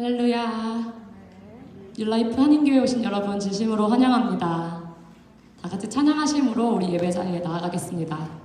할렐루야. 뉴라이프 한인교회 오신 여러분 진심으로 환영합니다. 다 같이 찬양하심으로 우리 예배 자리에 나아가겠습니다.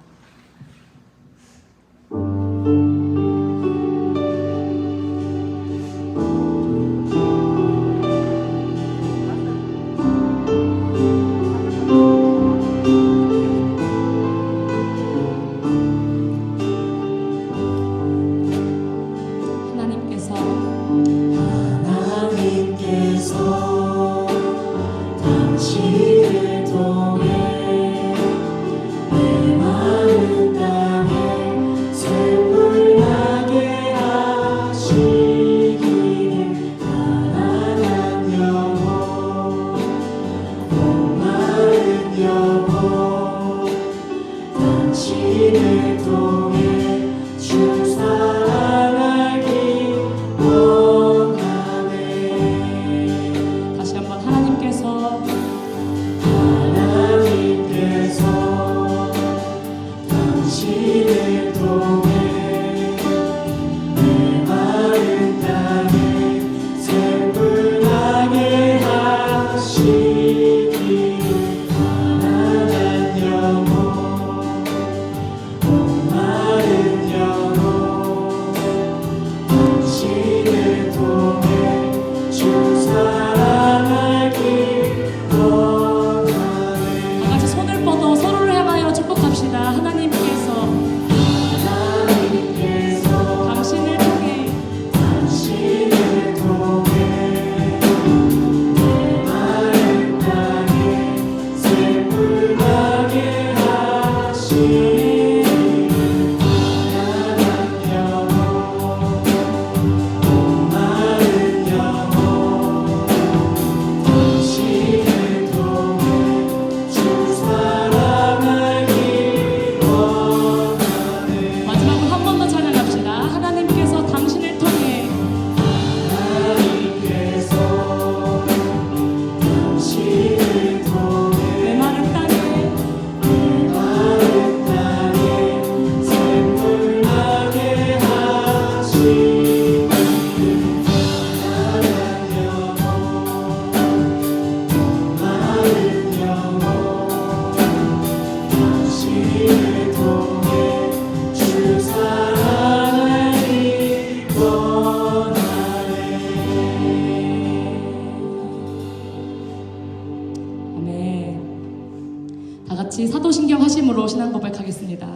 사도신경 하심으로 신앙 고백하겠습니다.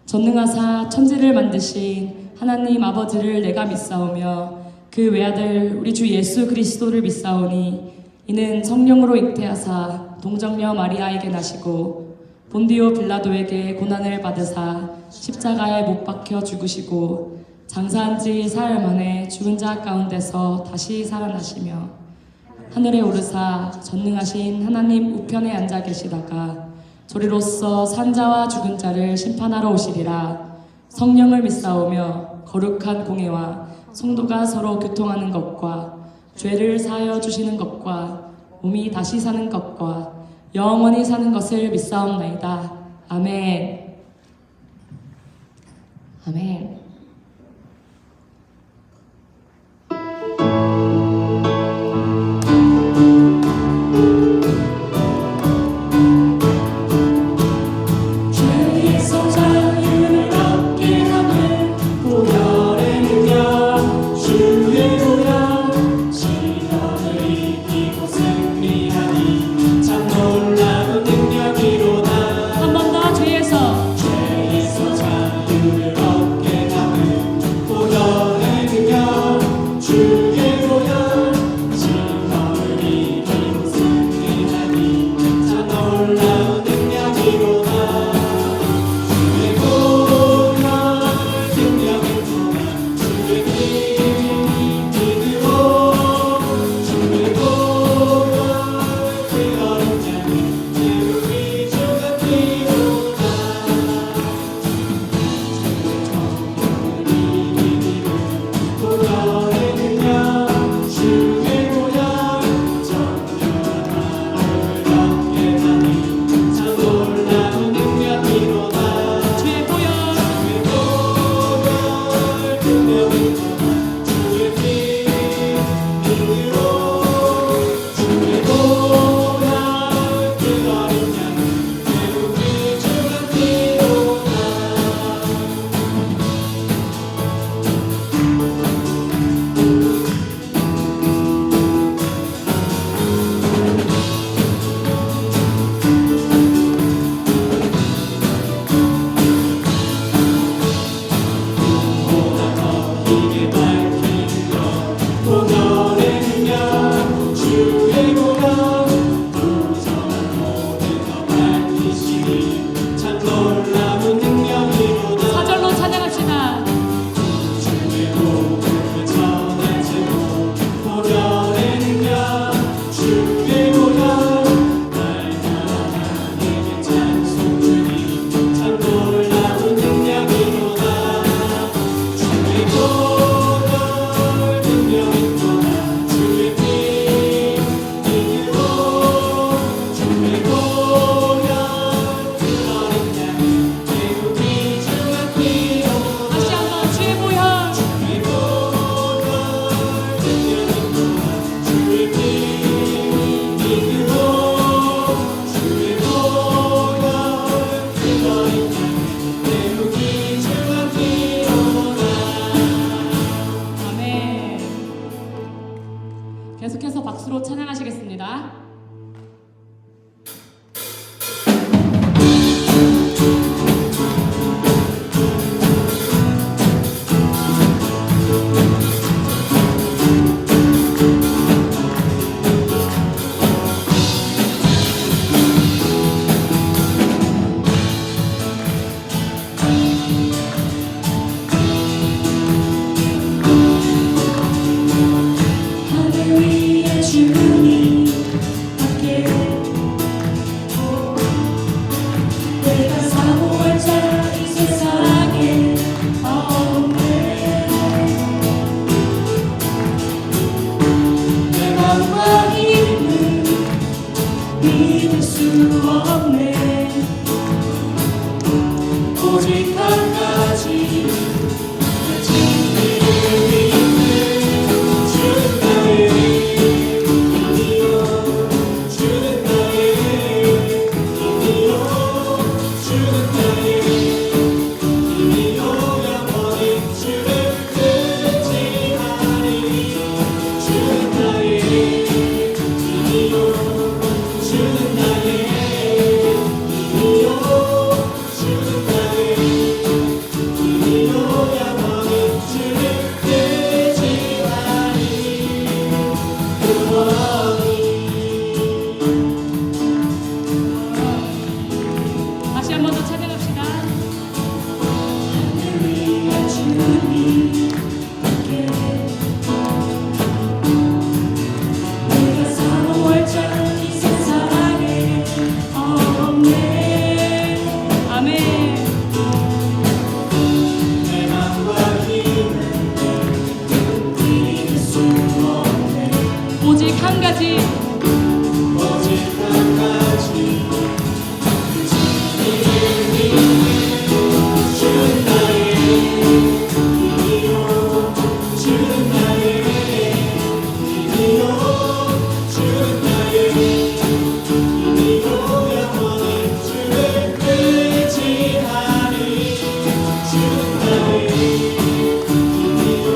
전능하사 천지를 만드신 하나님 아버지를 내가 믿사오며 그 외아들 우리 주 예수 그리스도를 믿사오니 이는 성령으로 잉태하사 동정녀 마리아에게 나시고 본디오 빌라도에게 고난을 받으사 십자가에 못 박혀 죽으시고 장사한 지 사흘 만에 죽은 자 가운데서 다시 살아나시며 하늘에 오르사 전능하신 하나님 우편에 앉아 계시다가 저리로서 산자와 죽은 자를 심판하러 오시리라. 성령을 믿사오며 거룩한 공회와 성도가 서로 교통하는 것과 죄를 사하여 주시는 것과 몸이 다시 사는 것과 영원히 사는 것을 믿사옵나이다. 아멘. 아멘. 한 번 더 죄에서 자유를 얻게 계속해서 박수로 찬양하시겠습니다. 하늘 위에 주님 함께 내가 사모할 자 이 세상에 없네. 내 맘과 힘은 믿을 수 없네. 오직 한 가지 그 진리를 믿는 주는 나의 힘이요 주는 나의 힘이요 주는 나의 힘이요 영원히 주를 의지하리. 주는 나의 힘이요 주는 나의 힘이요 주는 나의 힘이요 영원히 주를 의지하리. 다시 한 번 더 찬양합시다. 하늘 위에 주님 함께 내가 사모할 자 이 세상에 없네. 아멘. 내 맘과 힘은 믿을 수 없네. 오직 한 가지 오직 한 가지 그 진리를 믿는 주는 나의 힘이요 주는 나의 힘이요 주는 나의 힘이요 영원히 주를 의지하리. 주는 나의 힘이요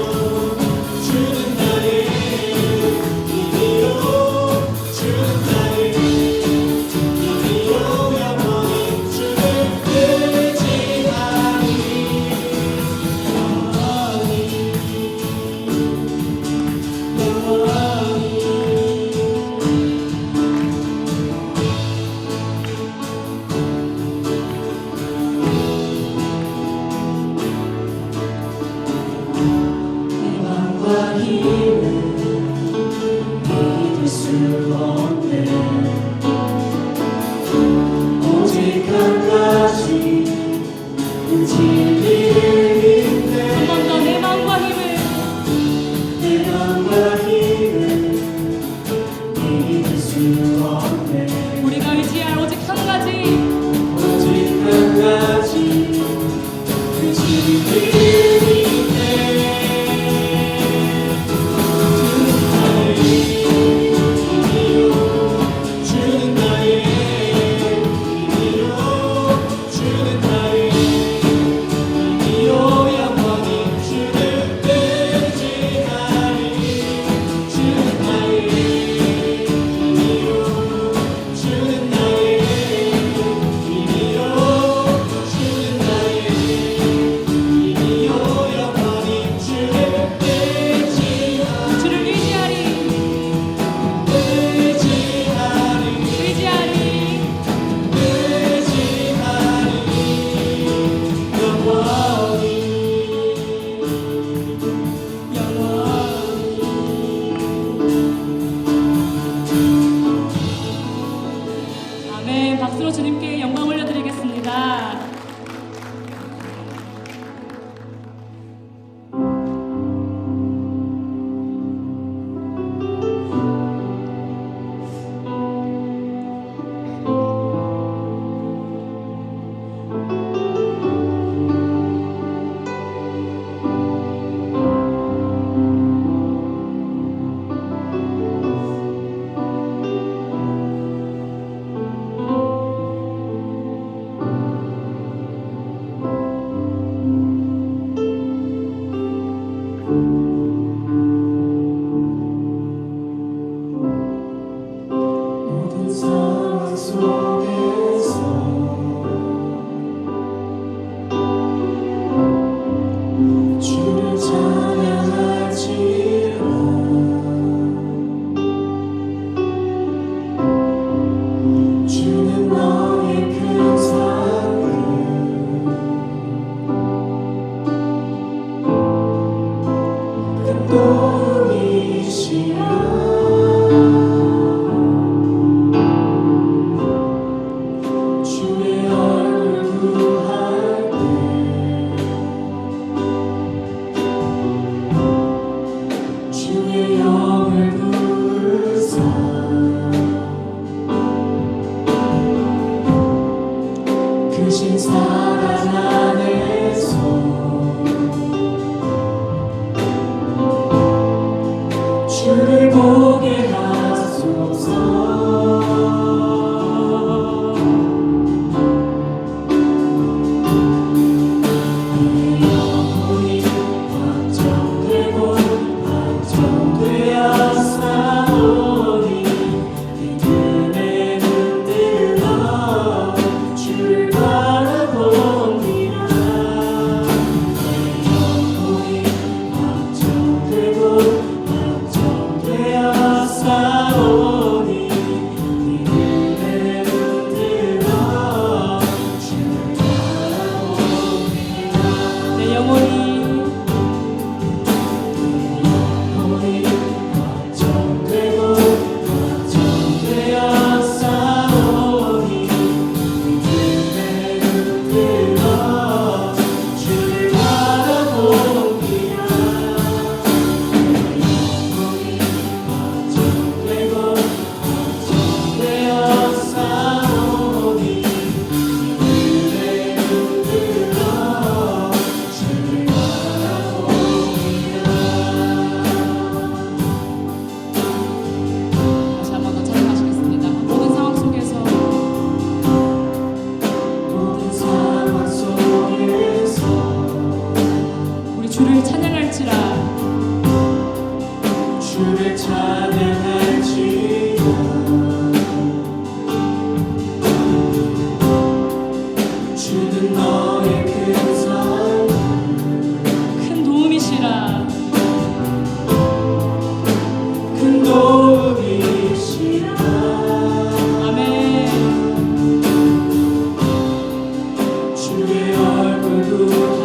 주는 나의 힘이요 주는 나의 힘이요 영원히 주를 의지하리. 내 맘과 힘은 믿을 수 없네. 오직 한 가지 그 진리를 한 믿네. 번 더 내 마음과 힘을 내 맘과 힘은 믿을 수 없네. 우리가 의지할 오직 한 가지 오직 한 가지 그 진리를 믿네. 주는 나의 힘이요 주는 주의 얼굴 구할 때 주의 영을 부으사 크신 사랑 안에서 주를 보게 하소서. 주를 찬양할지라 주를 찬양할지라 주는 너의 큰 사랑 큰 도움이시라 큰 도움이시라 아멘. 주의 얼굴 구할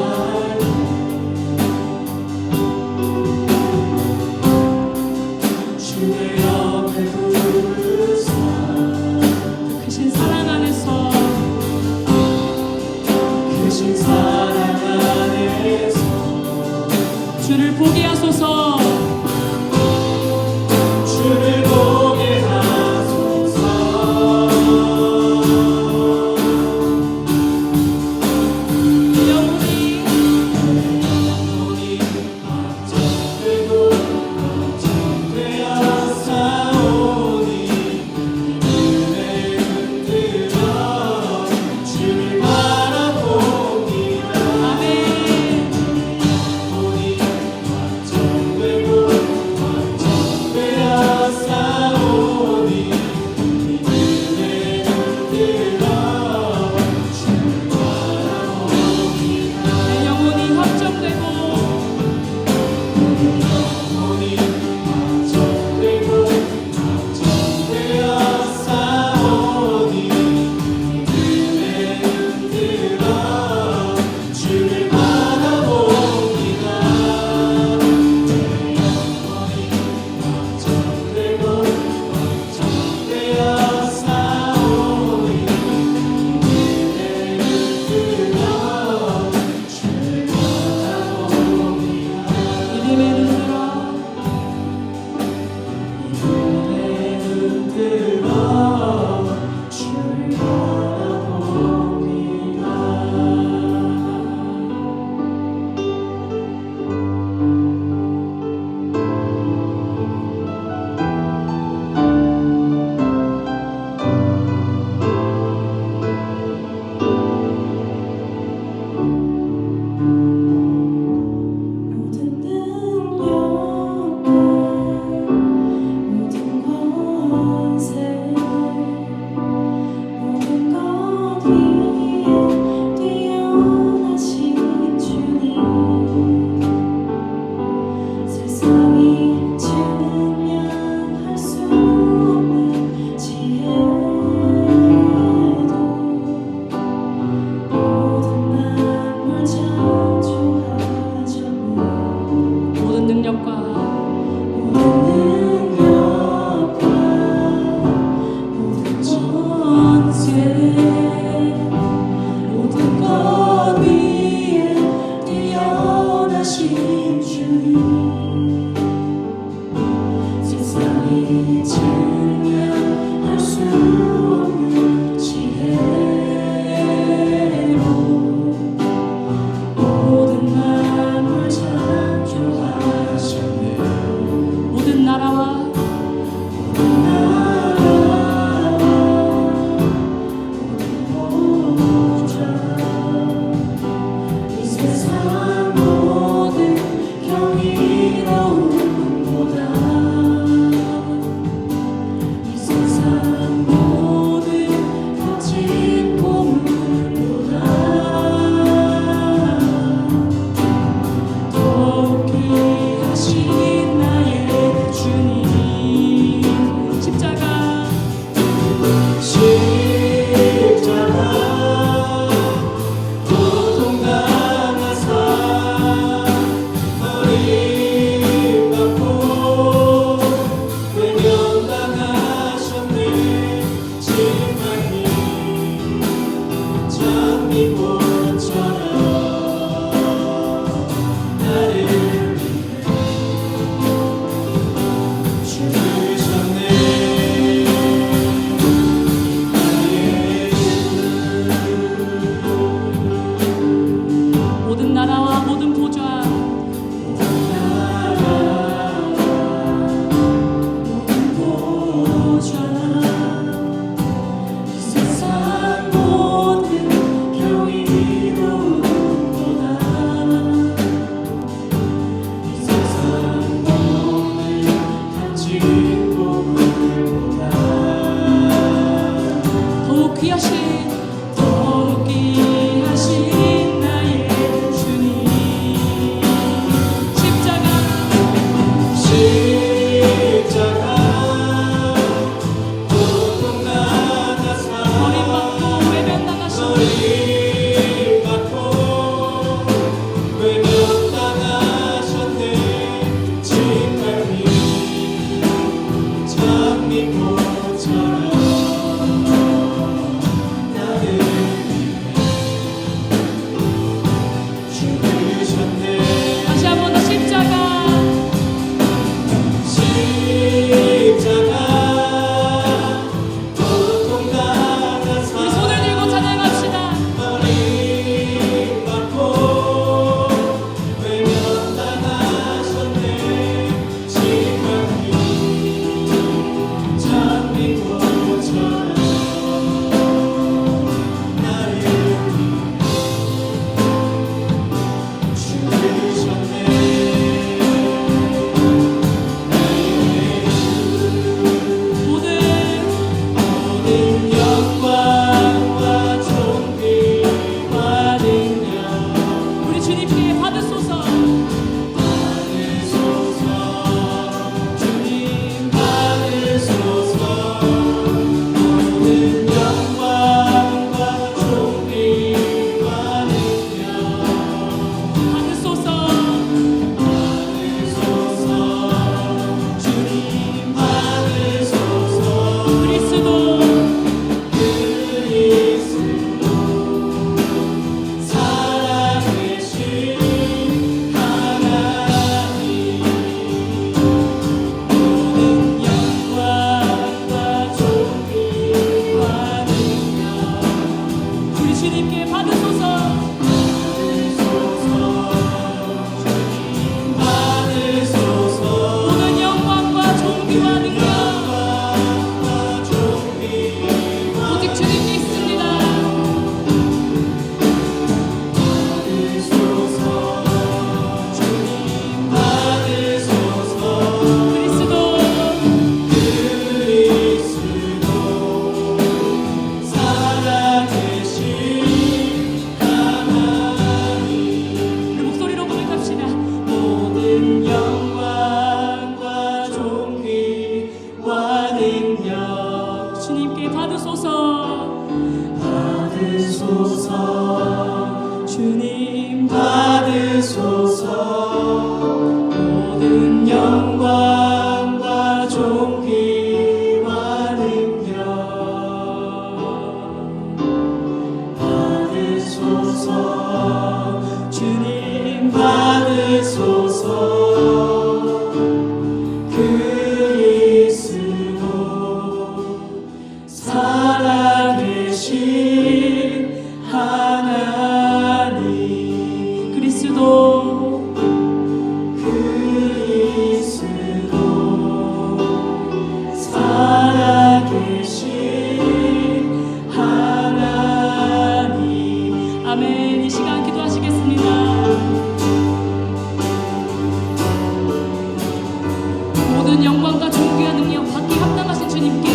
모든 영광과 존귀와 능력 받기 합당하신 주님께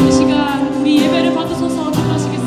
이 시간 우리 예배를 받으소서 기도하시겠습니다.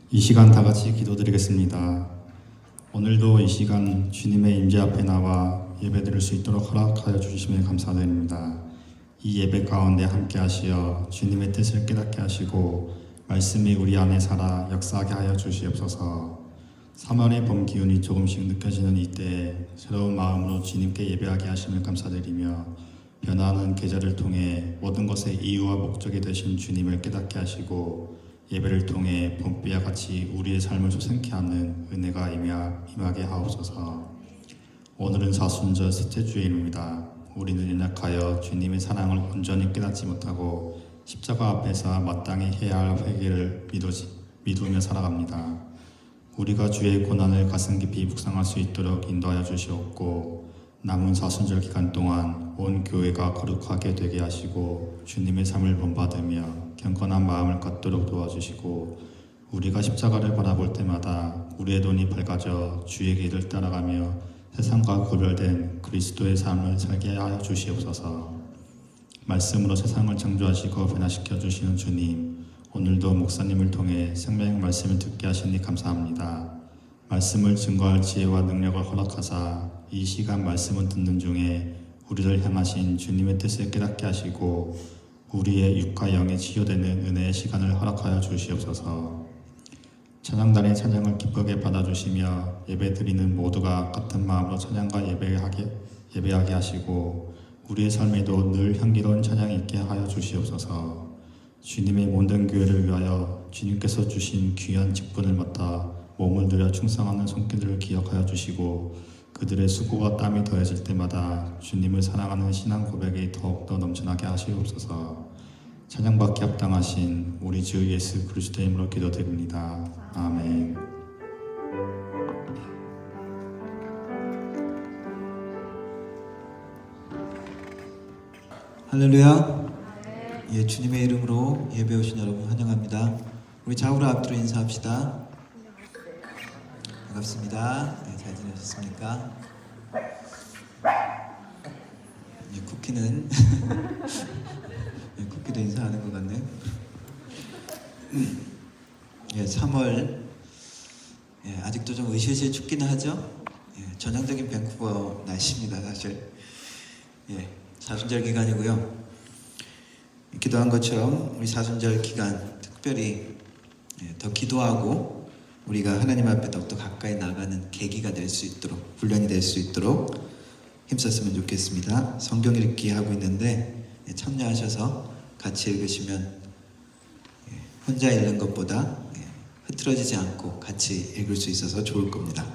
이 시간 다 같이 기도드리겠습니다. 오늘도 이 시간 주님의 임재 앞에 나와 예배드릴 수 있도록 허락하여 주시면 감사드립니다. 이 예배 가운데 함께 하시어 주님의 뜻을 깨닫게 하시고 말씀이 우리 안에 살아 역사하게 하여 주시옵소서. 3월의 봄 기운이 조금씩 느껴지는 이때에 새로운 마음으로 주님께 예배하게 하심을 감사드리며 변화하는 계절을 통해 모든 것의 이유와 목적이 되신 주님을 깨닫게 하시고 예배를 통해 봄비와 같이 우리의 삶을 솟생케 하는 은혜가 임하게 하옵소서. 오늘은 사순절 셋째 주일입니다. 우리는 연약하여 주님의 사랑을 온전히 깨닫지 못하고 십자가 앞에서 마땅히 해야 할 회개를 미루며 살아갑니다. 우리가 주의 고난을 가슴 깊이 묵상할 수 있도록 인도하여 주시옵고 남은 사순절 기간 동안 온 교회가 거룩하게 되게 하시고 주님의 삶을 본받으며 경건한 마음을 갖도록 도와주시고 우리가 십자가를 바라볼 때마다 우리의 눈이 밝아져 주의 길을 따라가며 세상과 구별된 그리스도의 삶을 살게 하여 주시옵소서. 말씀으로 세상을 창조하시고 변화시켜 주시는 주님, 오늘도 목사님을 통해 생명의 말씀을 듣게 하시니 감사합니다. 말씀을 증거할 지혜와 능력을 허락하사 이 시간 말씀을 듣는 중에 우리를 향하신 주님의 뜻을 깨닫게 하시고 우리의 육과 영이 치유되는 은혜의 시간을 허락하여 주시옵소서. 찬양단의 찬양을 기쁘게 받아주시며 예배드리는 모두가 같은 마음으로 찬양과 예배하게 하시고 우리의 삶에도 늘 향기로운 찬양이 있게 하여 주시옵소서. 주님의 모든 교회를 위하여 주님께서 주신 귀한 직분을 맡아 몸을 들여 충성하는 손길을 기억하여 주시고 그들의 수고와 땀이 더해질 때마다 주님을 사랑하는 신앙 고백이 더욱더 넘쳐나게 하시옵소서. 찬양받기 합당하신 우리 주 예수 그리스도의 이름으로 기도드립니다. 아멘. 할렐루야. 예, 주님의 이름으로 예배 오신 여러분 환영합니다. 우리 좌우로 앞뒤로 인사합시다. 반갑습니다. 네, 잘 지내셨습니까? 예, 쿠키는 예, 쿠키도 인사하는 것 같네요. 예, 3월 예, 아직도 좀 으실으실 춥기는 하죠. 예, 전형적인 밴쿠버 날씨입니다, 사실. 예, 사순절 기간이고요. 기도한 것처럼 우리 사순절 기간 특별히 예, 더 기도하고 우리가 하나님 앞에 더욱더 가까이 나가는 계기가 될 수 있도록 훈련이 될 수 있도록 힘썼으면 좋겠습니다. 성경 읽기 하고 있는데 예, 참여하셔서 같이 읽으시면 예, 혼자 읽는 것보다 예, 흐트러지지 않고 같이 읽을 수 있어서 좋을 겁니다.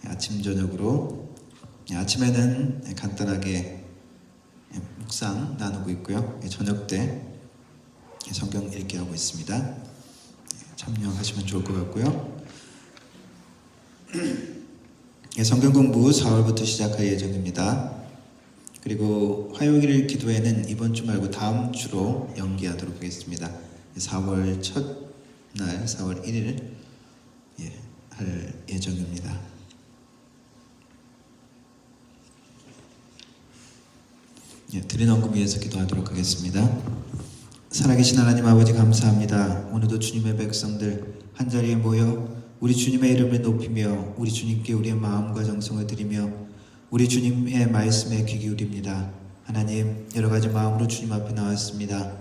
예, 아침 저녁으로 예, 아침에는 예, 간단하게 예, 묵상 나누고 있고요. 예, 저녁 때 예, 성경 읽기 하고 있습니다. 예, 참여하시면 좋을 것 같고요. 예, 성경 공부 4월부터 시작할 예정입니다. 그리고 화요일 기도회는 이번 주 말고 다음 주로 연기하도록 하겠습니다. 4월 첫날 4월 1일 예, 할 예정입니다. 예, 드린 언금 위해서 기도하도록 하겠습니다. 살아계신 하나님 아버지 감사합니다. 오늘도 주님의 백성들 한자리에 모여 우리 주님의 이름을 높이며 우리 주님께 우리의 마음과 정성을 드리며 우리 주님의 말씀에 귀 기울입니다. 하나님, 여러 가지 마음으로 주님 앞에 나왔습니다.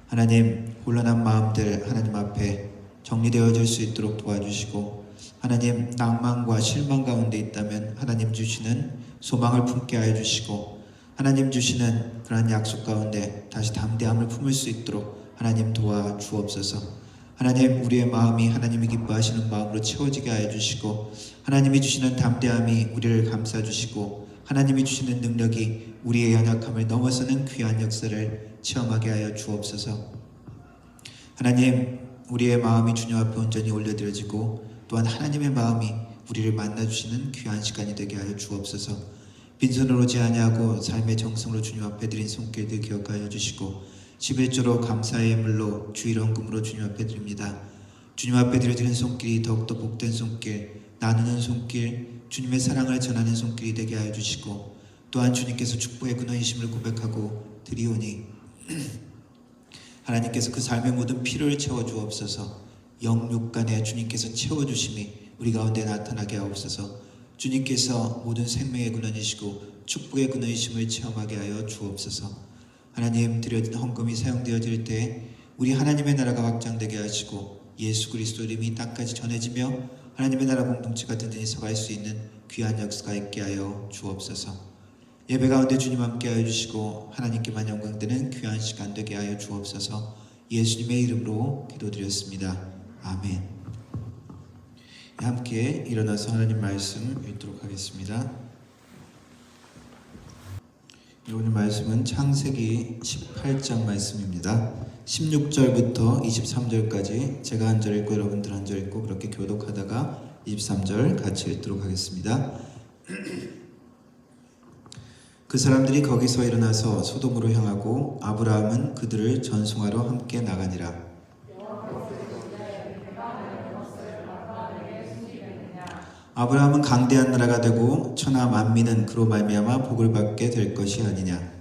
하나님, 혼란한 마음들 하나님 앞에 정리되어질 수 있도록 도와주시고, 하나님, 낭만과 실망 가운데 있다면 하나님 주시는 소망을 품게 하여 주시고, 하나님 주시는 그러한 약속 가운데 다시 담대함을 품을 수 있도록 하나님 도와주옵소서. 하나님, 우리의 마음이 하나님이 기뻐하시는 마음으로 채워지게 하여 주시고, 하나님이 주시는 담대함이 우리를 감싸주시고, 하나님이 주시는 능력이 우리의 연약함을 넘어서는 귀한 역사를 체험하게 하여 주옵소서. 하나님, 우리의 마음이 주님 앞에 온전히 올려드려지고, 또한 하나님의 마음이 우리를 만나주시는 귀한 시간이 되게 하여 주옵소서. 빈손으로 오지 아니하고 삶의 정성으로 주님 앞에 드린 손길들 기억하여 주시고, 11조로 감사의 예물로 주일원금으로 주님 앞에 드립니다. 주님 앞에 드려지는 손길이 더욱더 복된 손길, 나누는 손길, 주님의 사랑을 전하는 손길이 되게 하여 주시고, 또한 주님께서 축복의 근원이심을 고백하고 드리오니 하나님께서 그 삶의 모든 필요를 채워주옵소서. 영육간에 주님께서 채워주심이 우리 가운데 나타나게 하옵소서. 주님께서 모든 생명의 근원이시고 축복의 근원이심을 체험하게 하여 주옵소서. 하나님, 드려진 헌금이 사용되어질 때 우리 하나님의 나라가 확장되게 하시고 예수 그리스도 이름이 땅까지 전해지며 하나님의 나라 공동체가 든든히 서갈 수 있는 귀한 역사가 있게 하여 주옵소서. 예배 가운데 주님 함께 하여 주시고 하나님께만 영광되는 귀한 시간 되게 하여 주옵소서. 예수님의 이름으로 기도드렸습니다. 아멘. 함께 일어나서 하나님 말씀 읽도록 하겠습니다. 오늘 말씀은 창세기 18장 말씀입니다. 16절부터 23절까지 제가 한 절 읽고 여러분들 한 절 읽고 그렇게 교독하다가 23절 같이 읽도록 하겠습니다. 그 사람들이 거기서 일어나서 소돔으로 향하고 아브라함은 그들을 전송하러 함께 나가니라. 아브라함은 강대한 나라가 되고 천하 만민은 그로 말미암아 복을 받게 될 것이 아니냐.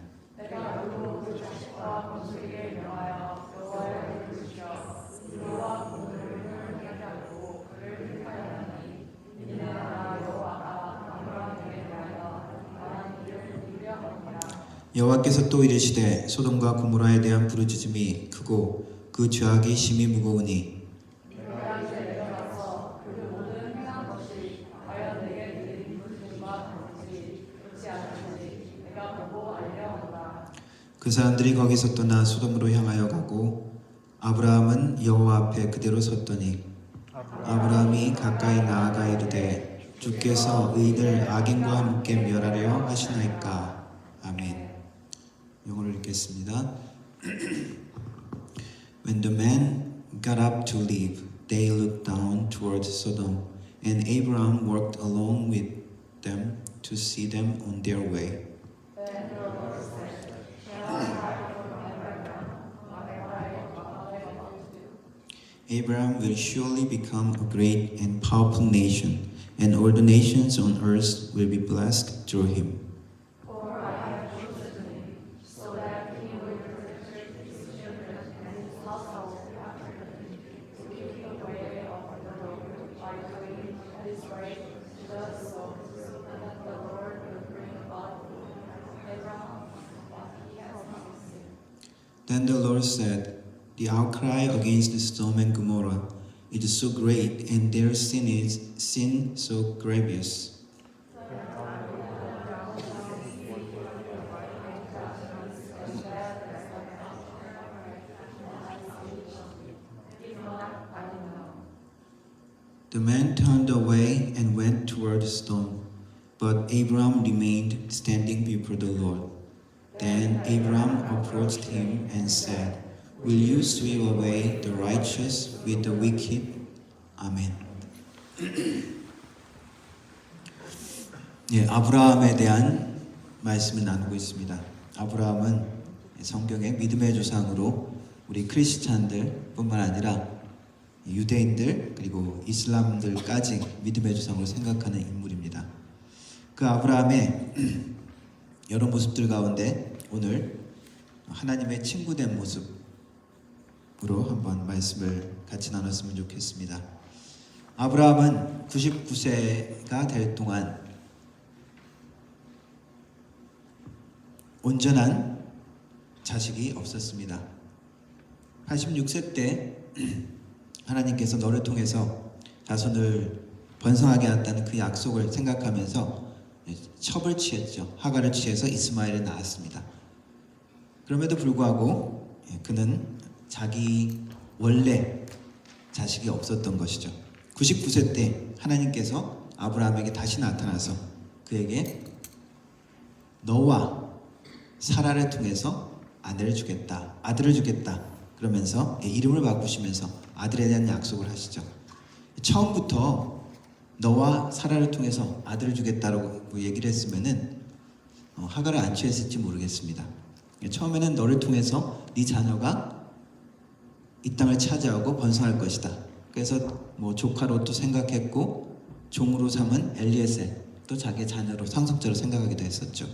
여호와께서 또 이르시되 소돔과 고모라에 대한 부르짖음이 크고 그 죄악이 심히 무거우니 그 사람들이 거기서 떠나 소돔으로 향하여 가고 아브라함은 여호와 앞에 그대로 섰더니 아브라함이 가까이 나아가 이르되 주께서 의인을 악인과 함께 멸하려 하시나이까. 아멘. 영어를 읽겠습니다. When the men got up to leave, they looked down towards Sodom, and Abraham walked along with them to see them on their way. Abraham will surely become a great and powerful nation, and all the nations on earth will be blessed through him. Then the Lord said, "The outcry against Sodom and Gomorrah is so great, and their sin so grievous. The man turned away and went toward Sodom, but Abraham remained standing before the Lord. Then Abraham approached him and said, Will you sweep away the righteous with the wicked? 아멘. 예, 아브라함에 대한 말씀을 나누고 있습니다. 아브라함은 성경의 믿음의 조상으로 우리 크리스찬들 뿐만 아니라 유대인들 그리고 이슬람들까지 믿음의 조상으로 생각하는 인물입니다. 그 아브라함의 여러 모습들 가운데 오늘 하나님의 친구된 모습으로 한번 말씀을 같이 나눴으면 좋겠습니다. 아브라함은 99세가 될 동안 온전한 자식이 없었습니다. 86세 때 하나님께서 너를 통해서 자손을 번성하게 하겠다는 그 약속을 생각하면서 첩을 취했죠. 하갈을 취해서 이스마엘을 낳았습니다. 그럼에도 불구하고 그는 자기 원래 자식이 없었던 것이죠. 99세 때 하나님께서 아브라함에게 다시 나타나서 그에게 너와 사라를 통해서 아들을 주겠다 그러면서 이름을 바꾸시면서 아들에 대한 약속을 하시죠. 처음부터 너와 사라를 통해서 아들을 주겠다라고 얘기를 했으면은 하갈을 안 취했을지 모르겠습니다. 처음에는 너를 통해서 네 자녀가 이 땅을 차지하고 번성할 것이다. 그래서 뭐 조카로 또 생각했고 종으로 삼은 엘리에셀 또 자기의 자녀로 상속자로 생각하기도 했었죠.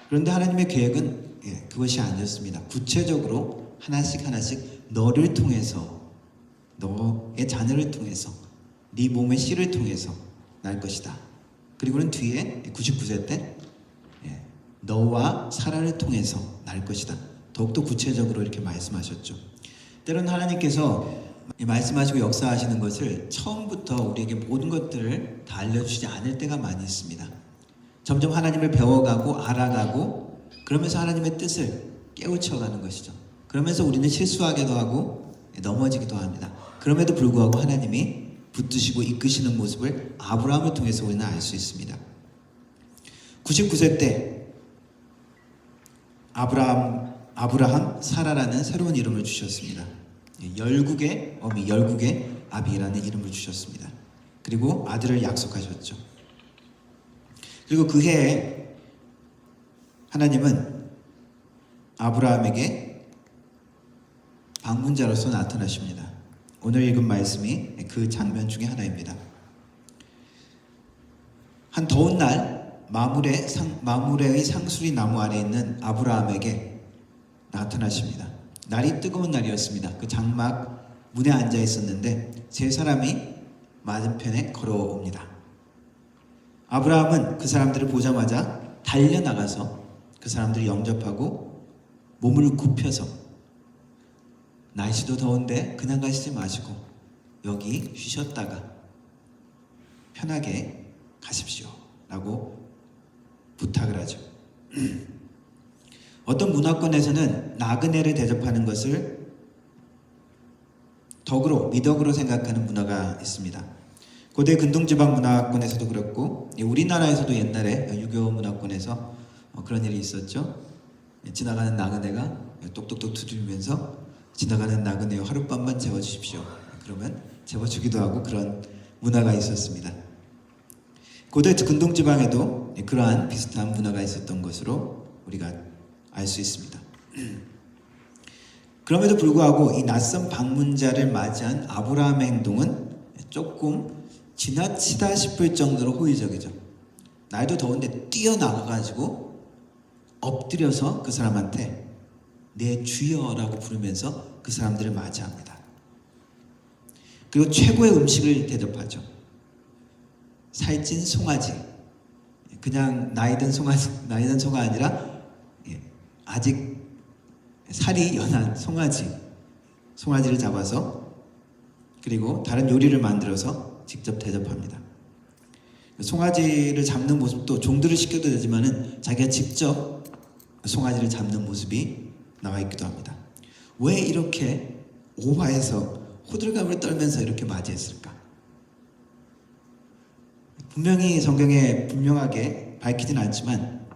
그런데 하나님의 계획은 그것이 아니었습니다. 구체적으로 하나씩 너를 통해서 너의 자녀를 통해서 네 몸의 씨를 통해서 날 것이다. 그리고는 뒤에 99세 때 너와 사라를 통해서 날 것이다. 더욱더 구체적으로 이렇게 말씀하셨죠. 때로는 하나님께서 말씀하시고 역사하시는 것을 처음부터 우리에게 모든 것들을 다 알려주지 않을 때가 많이 있습니다. 점점 하나님을 배워가고 알아가고 그러면서 하나님의 뜻을 깨우쳐가는 것이죠. 그러면서 우리는 실수하기도 하고 넘어지기도 합니다. 그럼에도 불구하고 하나님이 붙드시고 이끄시는 모습을 아브라함을 통해서 우리는 알 수 있습니다. 99세 때 아브라함 사라라는 새로운 이름을 주셨습니다. 열국의 어미 열국의 아비라는 이름을 주셨습니다. 그리고 아들을 약속하셨죠. 그리고 그 해에 하나님은 아브라함에게 방문자로서 나타나십니다. 오늘 읽은 말씀이 그 장면 중에 하나입니다. 한 더운 날 마므레의 상수리 나무 아래 있는 아브라함에게 나타나십니다. 날이 뜨거운 날이었습니다. 그 장막 문에 앉아 있었는데 세 사람이 맞은편에 걸어옵니다. 아브라함은 그 사람들을 보자마자 달려나가서 그 사람들을 영접하고 몸을 굽혀서 날씨도 더운데 그냥 가시지 마시고 여기 쉬셨다가 편하게 가십시오 라고 부탁을 하죠. 어떤 문화권에서는 나그네를 대접하는 것을 미덕으로 생각하는 문화가 있습니다. 고대 근동지방 문화권에서도 그렇고 우리나라에서도 옛날에 유교 문화권에서 그런 일이 있었죠. 지나가는 나그네가 똑똑똑 두드리면서 지나가는 나그네요 하룻밤만 재워주십시오. 그러면 재워주기도 하고 그런 문화가 있었습니다. 고대 근동지방에도 그러한 비슷한 문화가 있었던 것으로 우리가 알 수 있습니다. 그럼에도 불구하고 이 낯선 방문자를 맞이한 아브라함의 행동은 조금 지나치다 싶을 정도로 호의적이죠. 날도 더운데 뛰어나가가지고 엎드려서 그 사람한테 내 주여라고 부르면서 그 사람들을 맞이합니다. 그리고 최고의 음식을 대접하죠. 살찐 송아지, 그냥 나이든 소가 아니라 아직 살이 연한 송아지를 잡아서 그리고 다른 요리를 만들어서 직접 대접합니다. 송아지를 잡는 모습도 종들을 시켜도 되지만은 자기가 직접 송아지를 잡는 모습이 나와 있기도 합니다. 왜 이렇게 오화해서 호들갑을 떨면서 이렇게 맞이했을까? 분명히 성경에 분명하게 밝히진 않지만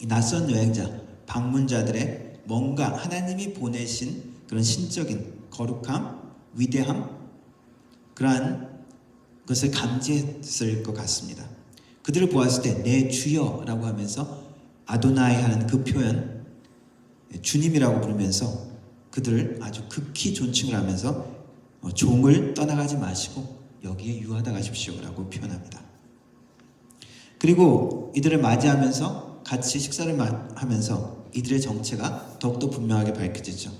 이 낯선 여행자, 방문자들의 뭔가 하나님이 보내신 그런 신적인 거룩함, 위대함, 그러한 것을 감지했을 것 같습니다. 그들을 보았을 때 내 주여라고 하면서 아도나이 하는 그 표현, 주님이라고 부르면서 그들을 아주 극히 존칭을 하면서 종을 떠나가지 마시고 여기에 유하다 가십시오라고 표현합니다. 그리고 이들을 맞이하면서 같이 식사를 하면서 이들의 정체가 더욱더 분명하게 밝혀지죠.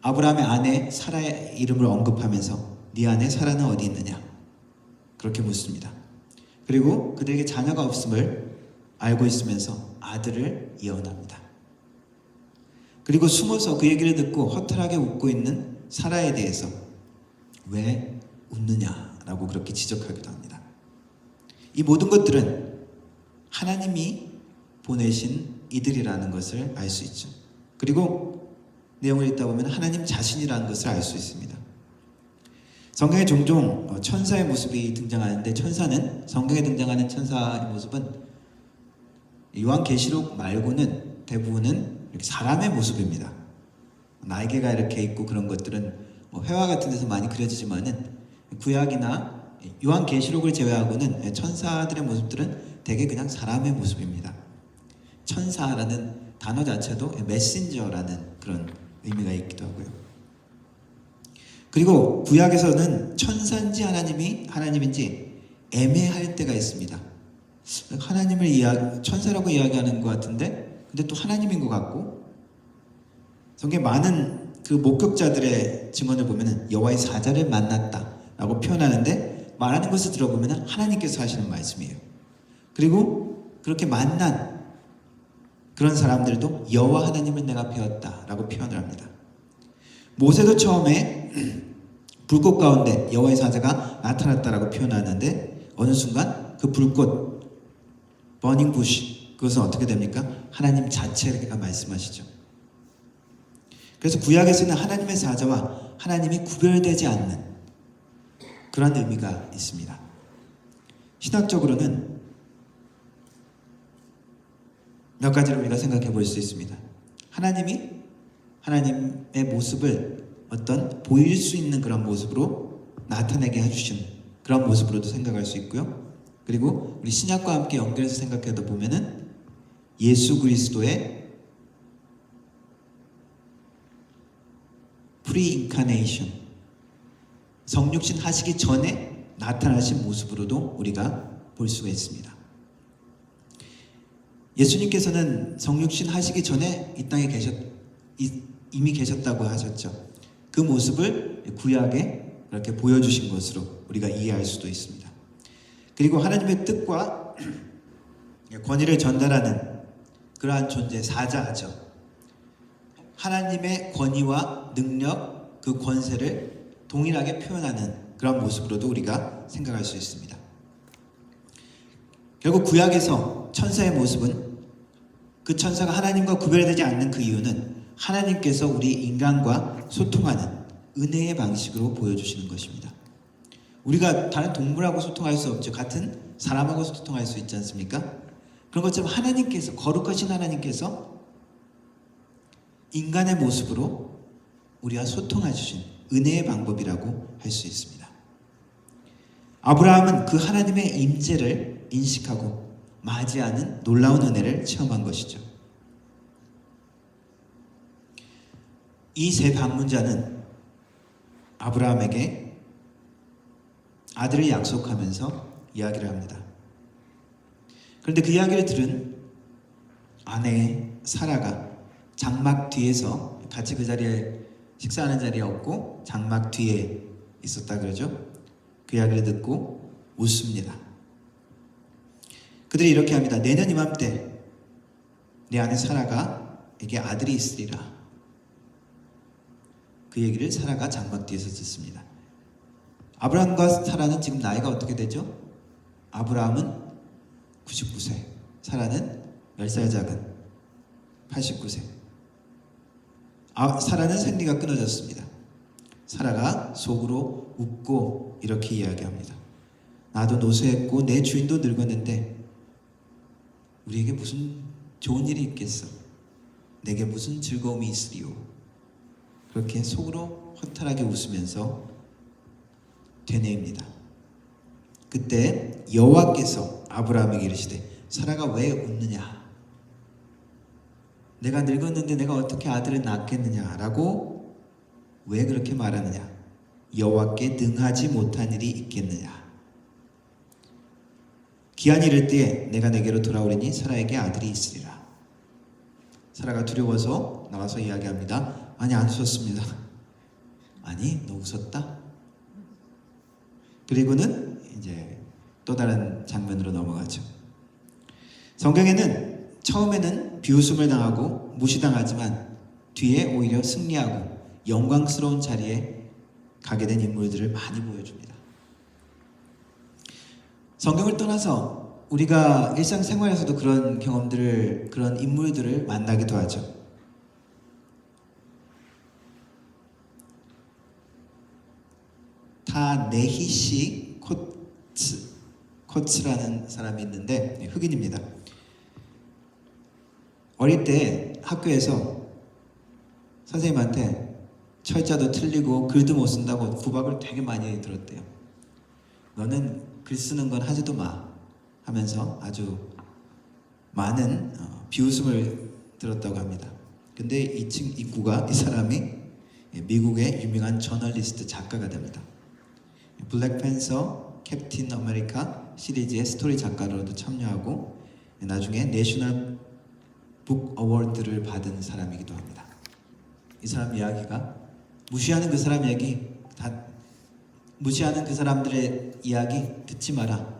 아브라함의 아내 사라의 이름을 언급하면서 네 안에 사라는 어디 있느냐? 그렇게 묻습니다. 그리고 그들에게 자녀가 없음을 알고 있으면서 아들을 예언합니다. 그리고 숨어서 그 얘기를 듣고 허탈하게 웃고 있는 사라에 대해서 왜 웃느냐라고 그렇게 지적하기도 합니다. 이 모든 것들은 하나님이 보내신 이들이라는 것을 알 수 있죠. 그리고 내용을 읽다 보면 하나님 자신이라는 것을 알 수 있습니다. 성경에 종종 천사의 모습이 등장하는데 천사는 성경에 등장하는 천사의 모습은 요한계시록 말고는 대부분은 이렇게 사람의 모습입니다. 날개가 이렇게 있고 그런 것들은 회화 같은 데서 많이 그려지지만은 구약이나 요한계시록을 제외하고는 천사들의 모습들은 대개 그냥 사람의 모습입니다. 천사라는 단어 자체도 메신저라는 그런 의미가 있기도 하고요. 그리고 구약에서는 천사인지 하나님인지 애매할 때가 있습니다. 하나님을 천사라고 이야기하는 것 같은데 근데 또 하나님인 것 같고 성경에 많은 그 목격자들의 증언을 보면 여호와의 사자를 만났다라고 표현하는데 말하는 것을 들어보면 하나님께서 하시는 말씀이에요. 그리고 그렇게 만난 그런 사람들도 여호와 하나님을 내가 배웠다라고 표현을 합니다. 모세도 처음에 불꽃 가운데 여호와의 사자가 나타났다라고 표현하는데 어느 순간 그 불꽃 버닝 부시 그것은 어떻게 됩니까? 하나님 자체가 말씀하시죠. 그래서 구약에서는 하나님의 사자와 하나님이 구별되지 않는 그런 의미가 있습니다. 신학적으로는 몇 가지를 우리가 생각해 볼 수 있습니다. 하나님이 하나님의 모습을 어떤 보일 수 있는 그런 모습으로 나타내게 해주신 그런 모습으로도 생각할 수 있고요. 그리고 우리 신약과 함께 연결해서 생각해도 보면은 예수 그리스도의 프리인카네이션 성육신 하시기 전에 나타나신 모습으로도 우리가 볼 수가 있습니다. 예수님께서는 성육신 하시기 전에 이 땅에 이미 계셨다고 하셨죠. 그 모습을 구약에 그렇게 보여주신 것으로 우리가 이해할 수도 있습니다. 그리고 하나님의 뜻과 권위를 전달하는 그러한 존재, 사자죠. 하나님의 권위와 능력, 그 권세를 동일하게 표현하는 그런 모습으로도 우리가 생각할 수 있습니다. 결국 구약에서 천사의 모습은 그 천사가 하나님과 구별되지 않는 그 이유는 하나님께서 우리 인간과 소통하는 은혜의 방식으로 보여주시는 것입니다. 우리가 다른 동물하고 소통할 수 없죠. 같은 사람하고 소통할 수 있지 않습니까? 그런 것처럼 하나님께서, 거룩하신 하나님께서 인간의 모습으로 우리와 소통해 주신 은혜의 방법이라고 할 수 있습니다. 아브라함은 그 하나님의 임재를 인식하고 맞이하는 놀라운 은혜를 체험한 것이죠. 이 세 방문자는 아브라함에게 아들을 약속하면서 이야기를 합니다. 그런데 그 이야기를 들은 아내 사라가 장막 뒤에서 같이 그 자리에 식사하는 자리에 없고 장막 뒤에 있었다 그러죠. 그 이야기를 듣고 웃습니다. 그들이 이렇게 합니다. 내년 이맘때 내 아내 사라가 에게 아들이 있으리라. 그 얘기를 사라가 장막 뒤에서 듣습니다. 아브라함과 사라는 지금 나이가 어떻게 되죠? 아브라함은 99세, 사라는 10살 작은 89세. 사라는 생리가 끊어졌습니다. 사라가 속으로 웃고 이렇게 이야기합니다. 나도 노쇠했고 내 주인도 늙었는데 우리에게 무슨 좋은 일이 있겠어? 내게 무슨 즐거움이 있으리요? 그렇게 속으로 허탈하게 웃으면서 되뇌입니다. 그때 여호와께서 아브라함에게 이르시되 사라가 왜 웃느냐? 내가 늙었는데 내가 어떻게 아들을 낳겠느냐라고 왜 그렇게 말하느냐? 여호와께 능하지 못한 일이 있겠느냐? 기한이 이를 때에 내가 내게로 돌아오리니 사라에게 아들이 있으리라. 사라가 두려워서 나와서 이야기합니다. 아니 안 웃었습니다. 아니 너 웃었다? 그리고는 이제 또 다른 장면으로 넘어가죠. 성경에는 처음에는 비웃음을 당하고 무시당하지만 뒤에 오히려 승리하고 영광스러운 자리에 가게 된 인물들을 많이 보여줍니다. 성경을 떠나서 우리가 일상생활에서도 그런 경험들을, 그런 인물들을 만나기도 하죠. 타네히시 코츠라는 사람이 있는데 흑인입니다. 어릴 때 학교에서 선생님한테 철자도 틀리고 글도 못 쓴다고 구박을 되게 많이 들었대요. 너는 글 쓰는 건 하지도 마 하면서 아주 많은 비웃음을 들었다고 합니다. 근데 이 사람이 미국의 유명한 저널리스트 작가가 됩니다. 블랙팬서, 캡틴 아메리카 시리즈의 스토리 작가로도 참여하고 나중에 내셔널 북 어워드를 받은 사람이기도 합니다. 이 사람 이야기가 무시하는 그 사람 이야기, 무시하는 그 사람들의 이야기 듣지 마라,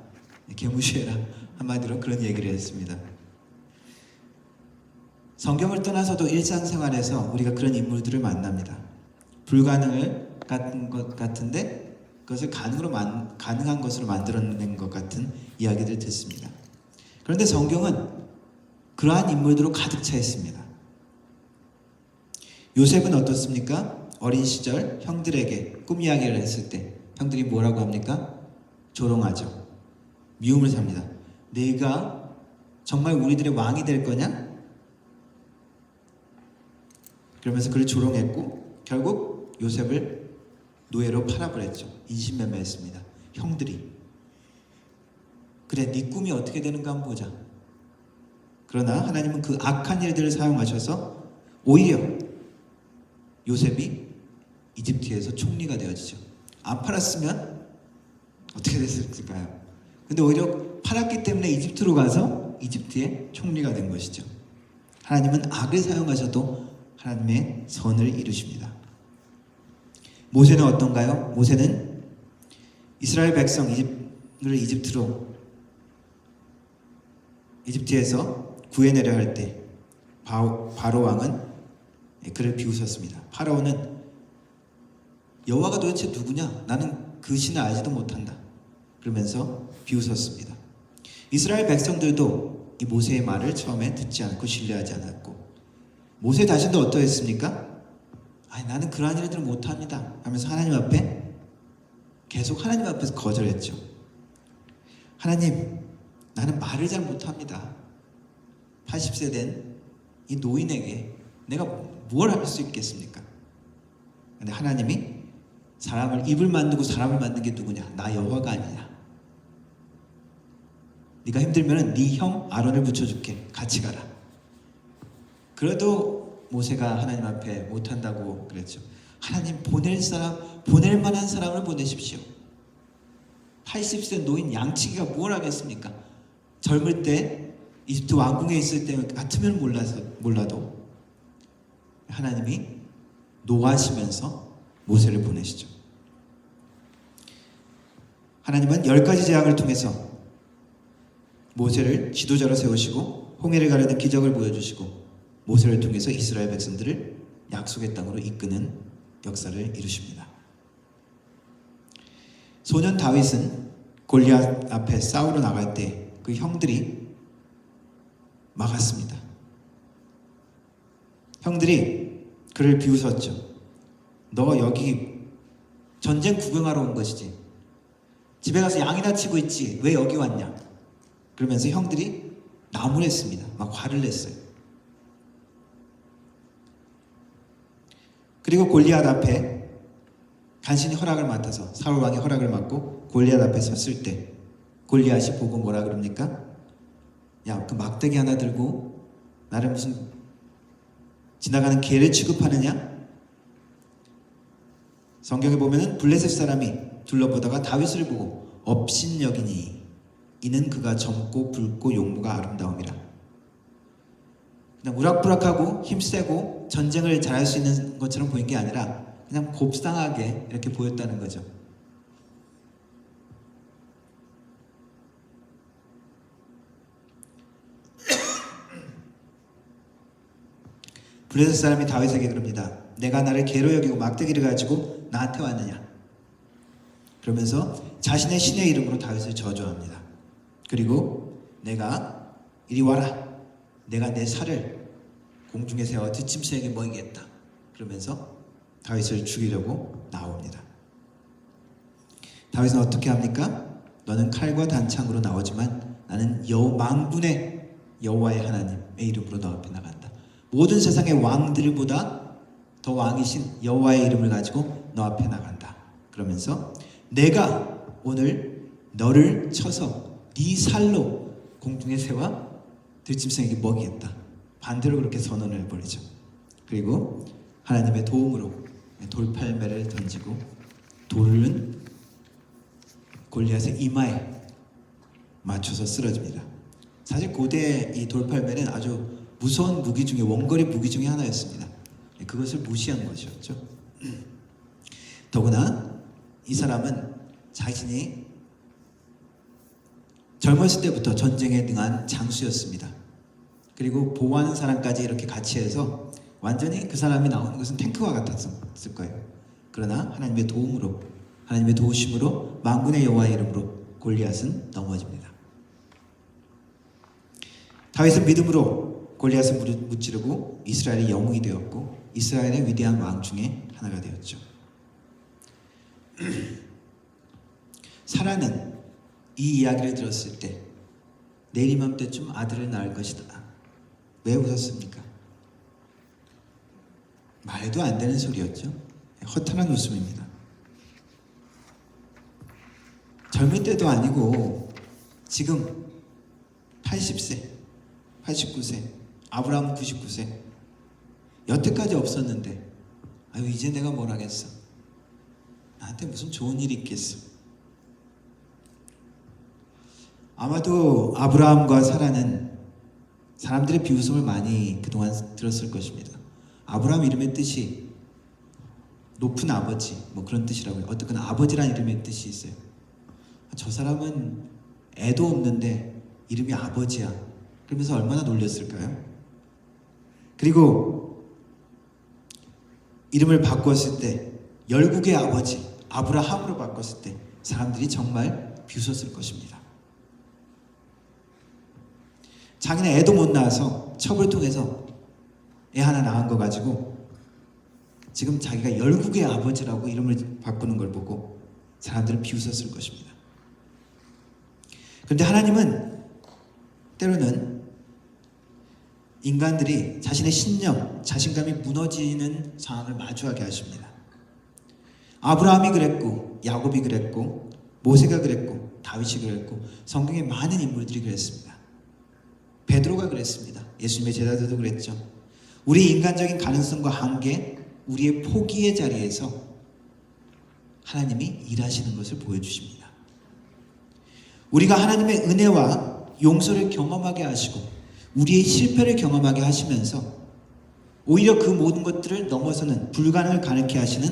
개무시해라, 한마디로 그런 얘기를 했습니다. 성경을 떠나서도 일상생활에서 우리가 그런 인물들을 만납니다. 불가능을 같은 것 같은데 그것을 가능한 것으로 만들어낸 것 같은 이야기를 듣습니다. 그런데 성경은 그러한 인물들로 가득 차 있습니다. 요셉은 어떻습니까? 어린 시절 형들에게 꿈 이야기를 했을 때 형들이 뭐라고 합니까? 조롱하죠. 미움을 삽니다. 내가 정말 우리들의 왕이 될 거냐? 그러면서 그를 조롱했고 결국 요셉을 노예로 팔아버렸죠. 인신매매했습니다. 형들이. 그래, 네 꿈이 어떻게 되는가 한번 보자. 그러나 하나님은 그 악한 일들을 사용하셔서 오히려 요셉이 이집트에서 총리가 되어지죠. 안 팔았으면 어떻게 됐을까요? 근데 오히려 팔았기 때문에 이집트로 가서 이집트의 총리가 된 것이죠. 하나님은 악을 사용하셔도 하나님의 선을 이루십니다. 모세는 어떤가요? 모세는 이스라엘 백성 이집트에서 구해내려 할 때 바로 왕은 그를 비웃었습니다. 파라오는 여호와가 도대체 누구냐? 나는 그 신을 알지도 못한다. 그러면서 비웃었습니다. 이스라엘 백성들도 이 모세의 말을 처음에 듣지 않고 신뢰하지 않았고 모세 자신도 어떠했습니까? 나는 그러한 일들을 못합니다 하면서 하나님 앞에 계속 하나님 앞에서 거절했죠. 하나님, 나는 말을 잘 못합니다. 80세 된 이 노인에게 내가 뭘 할 수 있겠습니까? 근데 하나님이 사람을 입을 만들고 사람을 만든 게 누구냐? 나 여호와가 아니냐? 네가 힘들면 네 형 아론을 붙여줄게. 같이 가라. 그래도 모세가 하나님 앞에 못한다고 그랬죠. 하나님, 보낼 만한 사람을 보내십시오. 80세 노인 양치기가 뭘 하겠습니까? 젊을 때 이집트 왕궁에 있을 때 같으면 몰라도 하나님이 노하시면서 모세를 보내시죠. 하나님은 10가지 재앙을 통해서 모세를 지도자로 세우시고 홍해를 가르는 기적을 보여주시고 모세를 통해서 이스라엘 백성들을 약속의 땅으로 이끄는 역사를 이루십니다. 소년 다윗은 골리앗 앞에 싸우러 나갈 때 그 형들이 막았습니다. 형들이 그를 비웃었죠. 너 여기 전쟁 구경하러 온 것이지. 집에 가서 양이나 치고 있지. 왜 여기 왔냐? 그러면서 형들이 나무랬습니다. 막 화를 냈어요. 그리고 골리앗 앞에 간신히 허락을 맡아서 사울 왕의 허락을 맡고 골리앗 앞에 섰을 때 골리앗이 보고 뭐라 그럽니까? 야, 그 막대기 하나 들고 나를 무슨 지나가는 개를 취급하느냐? 성경에 보면은 블레셋 사람이 둘러보다가 다윗을 보고 업신여기니 이는 그가 젊고 붉고 용모가 아름다움이라. 그냥 우락부락하고 힘세고 전쟁을 잘할 수 있는 것처럼 보인 게 아니라 그냥 곱상하게 이렇게 보였다는 거죠. 그래서 사람이 다윗에게 그럽니다. 내가 나를 개로 여기고 막대기를 가지고 나한테 왔느냐. 그러면서 자신의 신의 이름으로 다윗을 저주합니다. 그리고 내가 이리 와라. 내가 내 살을 공중에 세워 뒷짐승에게 먹이겠다. 그러면서 다윗을 죽이려고 나옵니다. 다윗은 어떻게 합니까? 너는 칼과 단창으로 나오지만 나는 만군의 여호와의 하나님의 이름으로 너 앞에 나간다. 모든 세상의 왕들보다 더 왕이신 여호와의 이름을 가지고 너 앞에 나간다. 그러면서 내가 오늘 너를 쳐서 네 살로 공중에 세워 들짐승에게 먹이겠다. 반대로 그렇게 선언을 해버리죠. 그리고 하나님의 도움으로 돌팔매를 던지고 돌은 골리앗의 이마에 맞춰서 쓰러집니다. 사실 고대 이 돌팔매는 아주 무서운 무기 중에 원거리 무기 중에 하나였습니다. 그것을 무시한 것이었죠. 더구나 이 사람은 자신이 젊었을 때부터 전쟁에 능한 장수였습니다. 그리고 보호하는 사람까지 이렇게 같이 해서 완전히 그 사람이 나오는 것은 탱크와 같았을 거예요. 그러나 하나님의 도움으로, 하나님의 도우심으로 만군의 여호와의 이름으로 골리앗은 넘어집니다. 다윗은 믿음으로 골리앗을 무찌르고 이스라엘의 영웅이 되었고 이스라엘의 위대한 왕 중에 하나가 되었죠. 사라는 이 이야기를 들었을 때 내일 이맘때쯤 아들을 낳을 것이다. 왜 웃었습니까? 말도 안 되는 소리였죠. 허탄한 웃음입니다. 젊을 때도 아니고 지금 80세, 89세, 아브라함 99세, 여태까지 없었는데 아유 이제 내가 뭘 하겠어. 나한테 무슨 좋은 일이 있겠어. 아마도 아브라함과 사라는 사람들의 비웃음을 많이 그동안 들었을 것입니다. 아브라함 이름의 뜻이 높은 아버지 뭐 그런 뜻이라고요. 어쨌든 아버지란 이름의 뜻이 있어요. 저 사람은 애도 없는데 이름이 아버지야. 그러면서 얼마나 놀렸을까요? 그리고 이름을 바꿨을 때 열국의 아버지 아브라함으로 바꿨을 때 사람들이 정말 비웃었을 것입니다. 자기는 애도 못 낳아서 첩을 통해서 애 하나 낳은 거 가지고 지금 자기가 열국의 아버지라고 이름을 바꾸는 걸 보고 사람들은 비웃었을 것입니다. 그런데 하나님은 때로는 인간들이 자신의 신념, 자신감이 무너지는 상황을 마주하게 하십니다. 아브라함이 그랬고 야곱이 그랬고 모세가 그랬고 다윗이 그랬고 성경에 많은 인물들이 그랬습니다. 베드로가 그랬습니다. 예수님의 제자들도 그랬죠. 우리 인간적인 가능성과 한계, 우리의 포기의 자리에서 하나님이 일하시는 것을 보여주십니다. 우리가 하나님의 은혜와 용서를 경험하게 하시고 우리의 실패를 경험하게 하시면서 오히려 그 모든 것들을 넘어서는 불가능을 가능케 하시는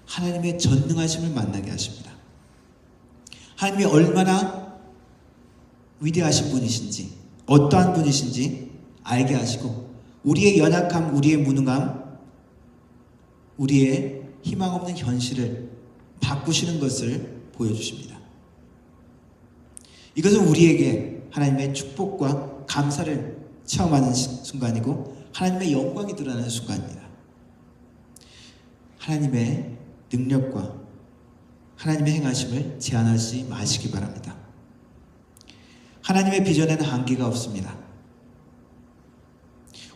하나님의 전능하심을 만나게 하십니다. 하나님이 얼마나 위대하신 분이신지 어떠한 분이신지 알게 하시고 우리의 연약함, 우리의 무능함, 우리의 희망 없는 현실을 바꾸시는 것을 보여주십니다. 이것은 우리에게 하나님의 축복과 감사를 체험하는 순간이고 하나님의 영광이 드러나는 순간입니다. 하나님의 능력과 하나님의 행하심을 제한하지 마시기 바랍니다. 하나님의 비전에는 한계가 없습니다.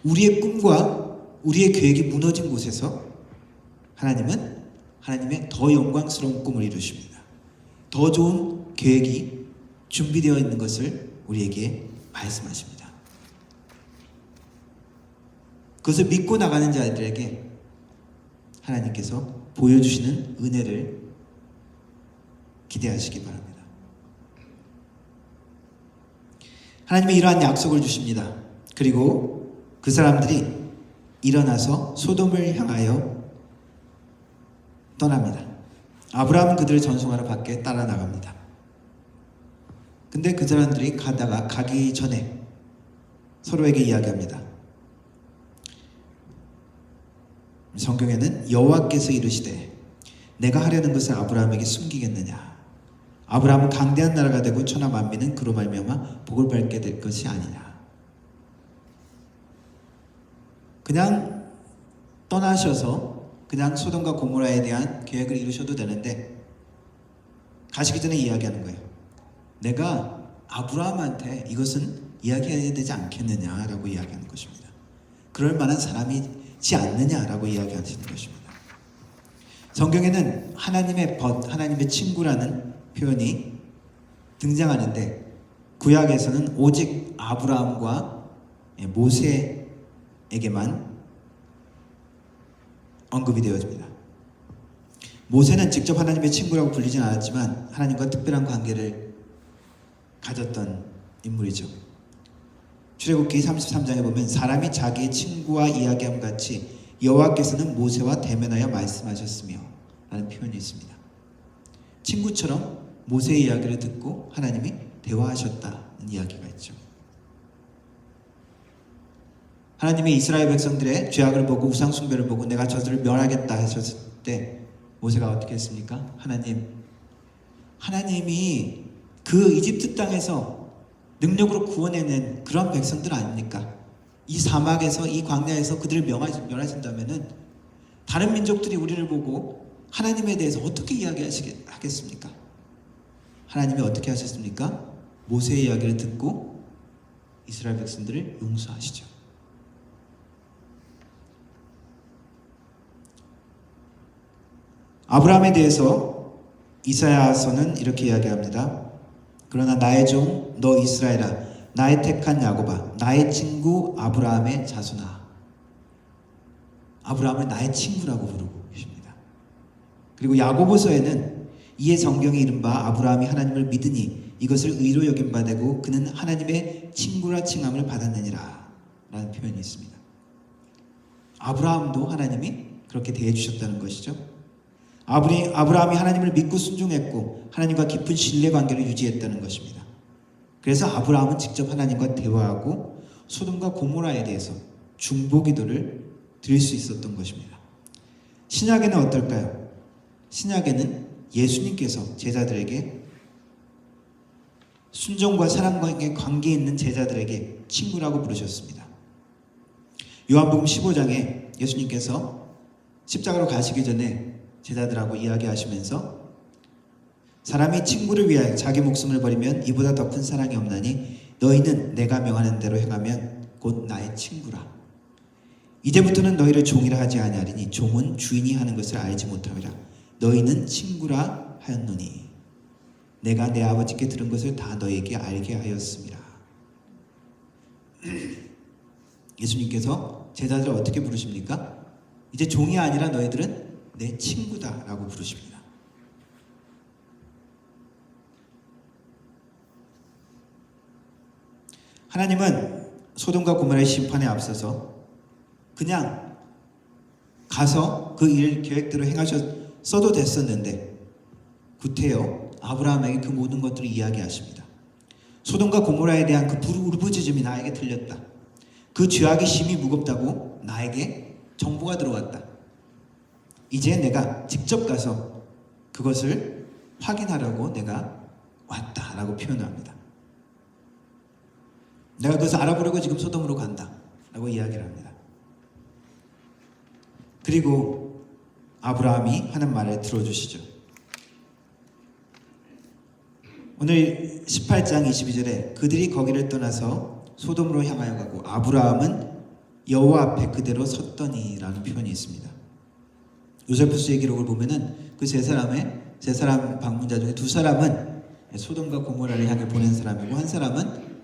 우리의 꿈과 우리의 계획이 무너진 곳에서 하나님은 하나님의 더 영광스러운 꿈을 이루십니다. 더 좋은 계획이 준비되어 있는 것을 우리에게 말씀하십니다. 그것을 믿고 나가는 자들에게 하나님께서 보여주시는 은혜를 기대하시기 바랍니다. 하나님이 이러한 약속을 주십니다. 그리고 그 사람들이 일어나서 소돔을 향하여 떠납니다. 아브라함은 그들을 전송하러 밖에 따라 나갑니다. 근데 그 사람들이 가기 전에 서로에게 이야기합니다. 성경에는 여호와께서 이르시되 내가 하려는 것을 아브라함에게 숨기겠느냐. 아브라함은 강대한 나라가 되고 천하 만민은 그로 말미암아 복을 받게 될 것이 아니냐. 그냥 떠나셔서 그냥 소돔과 고모라에 대한 계획을 이루셔도 되는데 가시기 전에 이야기하는 거예요. 내가 아브라함한테 이것은 이야기해야 되지 않겠느냐라고 이야기하는 것입니다. 그럴 만한 사람이지 않느냐라고 이야기하시는 것입니다. 성경에는 하나님의 벗, 하나님의 친구라는 표현이 등장하는데 구약에서는 오직 아브라함과 모세에게만 언급이 되어집니다. 모세는 직접 하나님의 친구라고 불리진 않았지만 하나님과 특별한 관계를 가졌던 인물이죠. 출애굽기 33장에 보면 사람이 자기의 친구와 이야기함 같이 여호와께서는 모세와 대면하여 말씀하셨으며 라는 표현이 있습니다. 친구처럼 모세의 이야기를 듣고 하나님이 대화하셨다는 이야기가 있죠. 하나님이 이스라엘 백성들의 죄악을 보고 우상 숭배를 보고 내가 저들을 멸하겠다 하셨을 때 모세가 어떻게 했습니까? 하나님이 그 이집트 땅에서 능력으로 구원해낸 그런 백성들 아닙니까? 이 사막에서 이 광야에서 그들을 멸하신다면은 다른 민족들이 우리를 보고 하나님에 대해서 어떻게 이야기하겠습니까? 하나님이 어떻게 하셨습니까? 모세의 이야기를 듣고 이스라엘 백성들을 용서하시죠. 아브라함에 대해서 이사야서는 이렇게 이야기합니다. 그러나 나의 종 너 이스라엘아, 나의 택한 야곱아, 나의 친구 아브라함의 자손아. 아브라함을 나의 친구라고 부르고 계십니다. 그리고 야고보서에는 이에 성경이 이른바 아브라함이 하나님을 믿으니 이것을 의로 여긴 바 되고 그는 하나님의 친구라 칭함을 받았느니라 라는 표현이 있습니다. 아브라함도 하나님이 그렇게 대해 주셨다는 것이죠. 아브라함이 하나님을 믿고 순종했고 하나님과 깊은 신뢰관계를 유지했다는 것입니다. 그래서 아브라함은 직접 하나님과 대화하고 소돔과 고모라에 대해서 중보기도를 드릴 수 있었던 것입니다. 신약에는 어떨까요? 신약에는 예수님께서 제자들에게 순종과 사랑과 관계 있는 제자들에게 친구라고 부르셨습니다. 요한복음 15장에 예수님께서 십자가로 가시기 전에 제자들하고 이야기하시면서 사람이 친구를 위하여 자기 목숨을 버리면 이보다 더 큰 사랑이 없나니 너희는 내가 명하는 대로 행하면 곧 나의 친구라. 이제부터는 너희를 종이라 하지 아니하리니 종은 주인이 하는 것을 알지 못함이라. 너희는 친구라 하였노니 내가 내 아버지께 들은 것을 다 너희에게 알게 하였습니다. 예수님께서 제자들을 어떻게 부르십니까? 이제 종이 아니라 너희들은 내 친구다라고 부르십니다. 하나님은 소돔과 고모라의 심판에 앞서서 그냥 가서 그 일 계획대로 행하셨어도 됐었는데 구태여 아브라함에게 그 모든 것들을 이야기하십니다. 소돔과 고모라에 대한 그 울부짖음이 나에게 들렸다. 그 죄악이 심히 무겁다고 나에게 정보가 들어왔다. 이제 내가 직접 가서 그것을 확인하려고 내가 왔다라고 표현합니다. 내가 그것을 알아보려고 지금 소돔으로 간다라고 이야기를 합니다. 그리고 아브라함이 하는 말을 들어주시죠. 오늘 18장 22절에 그들이 거기를 떠나서 소돔으로 향하여 가고 아브라함은 여호와 앞에 그대로 섰더니라는 표현이 있습니다. 요세푸스의 기록을 보면은 그 세 사람 방문자 중에 두 사람은 소돔과 고모라를 향해 보낸 사람이고 한 사람은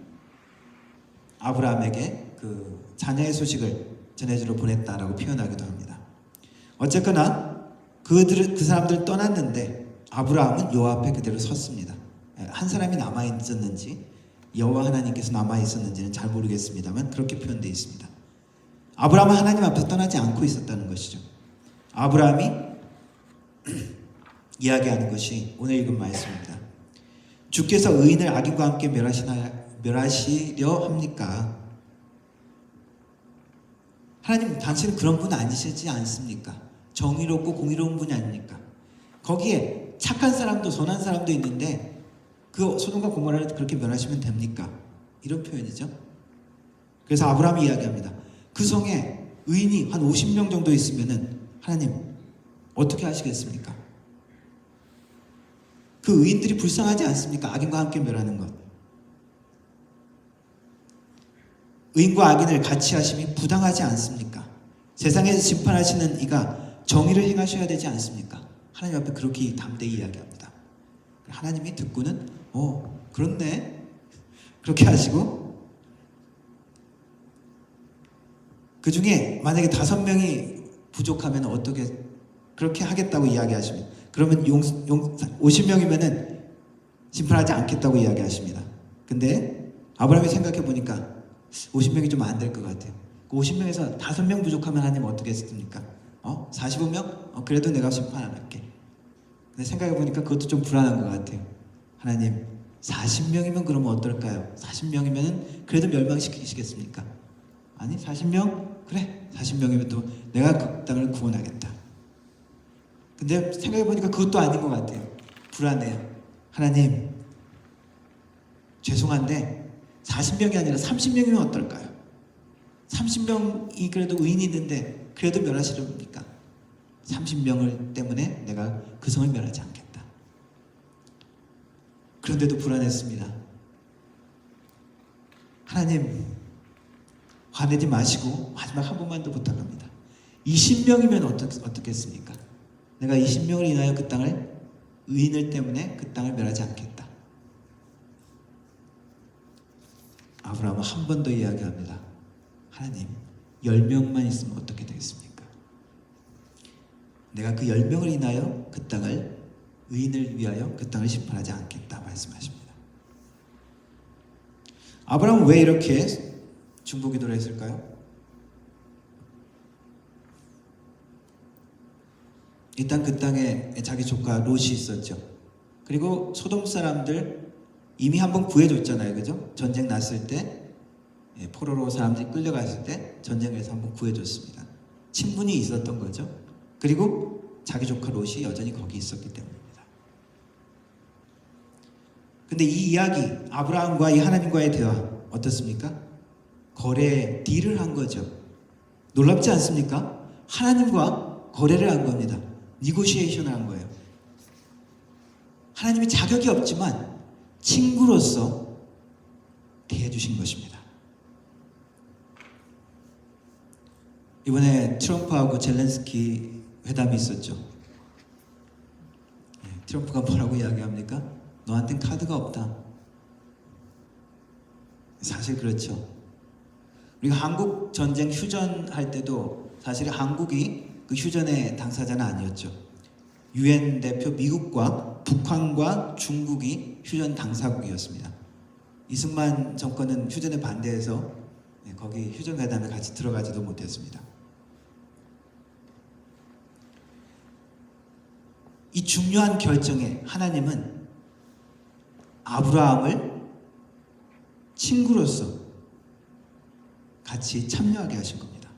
아브라함에게 그 자녀의 소식을 전해주러 보냈다라고 표현하기도 합니다. 어쨌거나 그 사람들 떠났는데 아브라함은 여호와 앞에 그대로 섰습니다. 한 사람이 남아 있었는지 여호와 하나님께서 남아 있었는지는 잘 모르겠습니다만 그렇게 표현되어 있습니다. 아브라함은 하나님 앞에서 떠나지 않고 있었다는 것이죠. 아브라함이 이야기하는 것이 오늘 읽은 말씀입니다. 주께서 의인을 악인과 함께 멸하시려 합니까? 하나님, 당신은 그런 분 아니시지 않습니까? 정의롭고 공의로운 분이 아닙니까? 거기에 착한 사람도 선한 사람도 있는데 그 소돔과 고모라를 그렇게 멸하시면 됩니까? 이런 표현이죠. 그래서 아브라함이 이야기합니다. 그 성에 의인이 한 50명 정도 있으면은 하나님 어떻게 하시겠습니까? 그 의인들이 불쌍하지 않습니까? 악인과 함께 멸하는 것. 의인과 악인을 같이 하심이 부당하지 않습니까? 세상에서 심판하시는 이가 정의를 행하셔야 되지 않습니까? 하나님 앞에 그렇게 담대히 이야기합니다. 하나님이 듣고는 그렇네 그렇게 하시고, 그 중에 만약에 5명이 부족하면 어떻게 그렇게 하겠다고 이야기하시면, 그러면 50명이면은 심판하지 않겠다고 이야기하십니다. 근데 아브라함이 생각해 보니까 50명이 좀 안 될 것 같아요. 그 50명에서 5명 부족하면 하나님 어떻게 했습니까? 45명? 그래도 내가 심판 안 할게. 근데 생각해 보니까 그것도 좀 불안한 것 같아요. 하나님 40명이면 그러면 어떨까요? 40명이면 그래도 멸망시키시겠습니까? 아니 40명? 그래 40명이면 또 내가 그 땅을 구원하겠다. 근데 생각해 보니까 그것도 아닌 것 같아요. 불안해요. 하나님 죄송한데 40명이 아니라 30명이면 어떨까요? 30명이 그래도 의인이 있는데 그래도 멸하시렵니까? 30명을 때문에 내가 그 성을 멸하지 않겠다. 그런데도 불안했습니다. 하나님 화내지 마시고 마지막 한 번만 더 부탁합니다. 20명이면 어떻겠습니까? 내가 20명을 인하여 그 땅을, 의인을 때문에 그 땅을 멸하지 않겠다. 아브라함은 한 번 더 이야기합니다. 하나님 10명만 있으면 어떻게 되겠습니까? 내가 그 10명을 인하여 그 땅을, 의인을 위하여 그 땅을 심판하지 않겠다 말씀하십니다. 아브라함은 왜 이렇게 중보기도를 했을까요? 일단 그 땅에 자기 조카 롯이 있었죠. 그리고 소돔 사람들 이미 한번 구해줬잖아요, 그죠? 전쟁 났을 때, 포로로 사람들이 끌려갔을 때 전쟁에서 한번 구해줬습니다. 친분이 있었던 거죠. 그리고 자기 조카 롯이 여전히 거기 있었기 때문입니다. 근데 이 이야기, 아브라함과 이 하나님과의 대화 어떻습니까? 거래 딜을 한 거죠. 놀랍지 않습니까? 하나님과 거래를 한 겁니다. 니고시에이션을 한 거예요. 하나님이 자격이 없지만 친구로서 대해주신 것입니다. 이번에 트럼프하고 젤렌스키 회담이 있었죠. 트럼프가 뭐라고 이야기합니까? 너한텐 카드가 없다. 사실 그렇죠. 우리가 한국 전쟁 휴전할 때도 사실 한국이 그 휴전의 당사자는 아니었죠. 유엔 대표 미국과 북한과 중국이 휴전 당사국이었습니다. 이승만 정권은 휴전에 반대해서 거기 휴전회담에 같이 들어가지도 못했습니다. 이 중요한 결정에 하나님은 아브라함을 친구로서 같이 참여하게 하신 겁니다.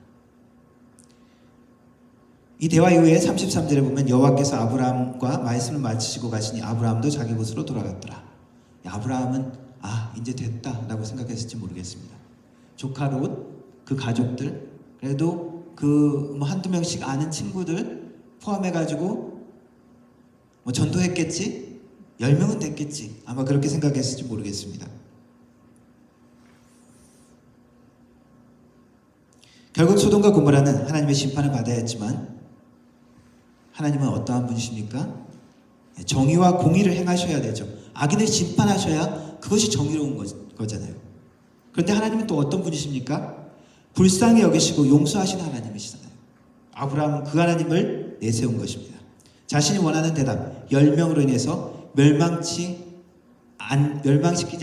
이 대화 이후에 33절에 보면 여호와께서 아브라함과 말씀을 마치시고 가시니 아브라함도 자기 곳으로 돌아갔더라. 아브라함은 이제 됐다라고 생각했을지 모르겠습니다. 조카 롯, 그 가족들, 그래도 그 한두 명씩 아는 친구들 포함해가지고 전도했겠지? 10명은 됐겠지? 아마 그렇게 생각했을지 모르겠습니다. 결국 소돔과 고모라는 하나님의 심판을 받아야 했지만 하나님은 어떠한 분이십니까? 정의와 공의를 행하셔야 되죠. 악인을 심판하셔야 그것이 정의로운 거잖아요. 그런데 하나님은 또 어떤 분이십니까? 불쌍히 여기시고 용서하시는 하나님이시잖아요. 아브라함은 그 하나님을 내세운 것입니다. 자신이 원하는 대답, 10명으로 인해서 멸망시키지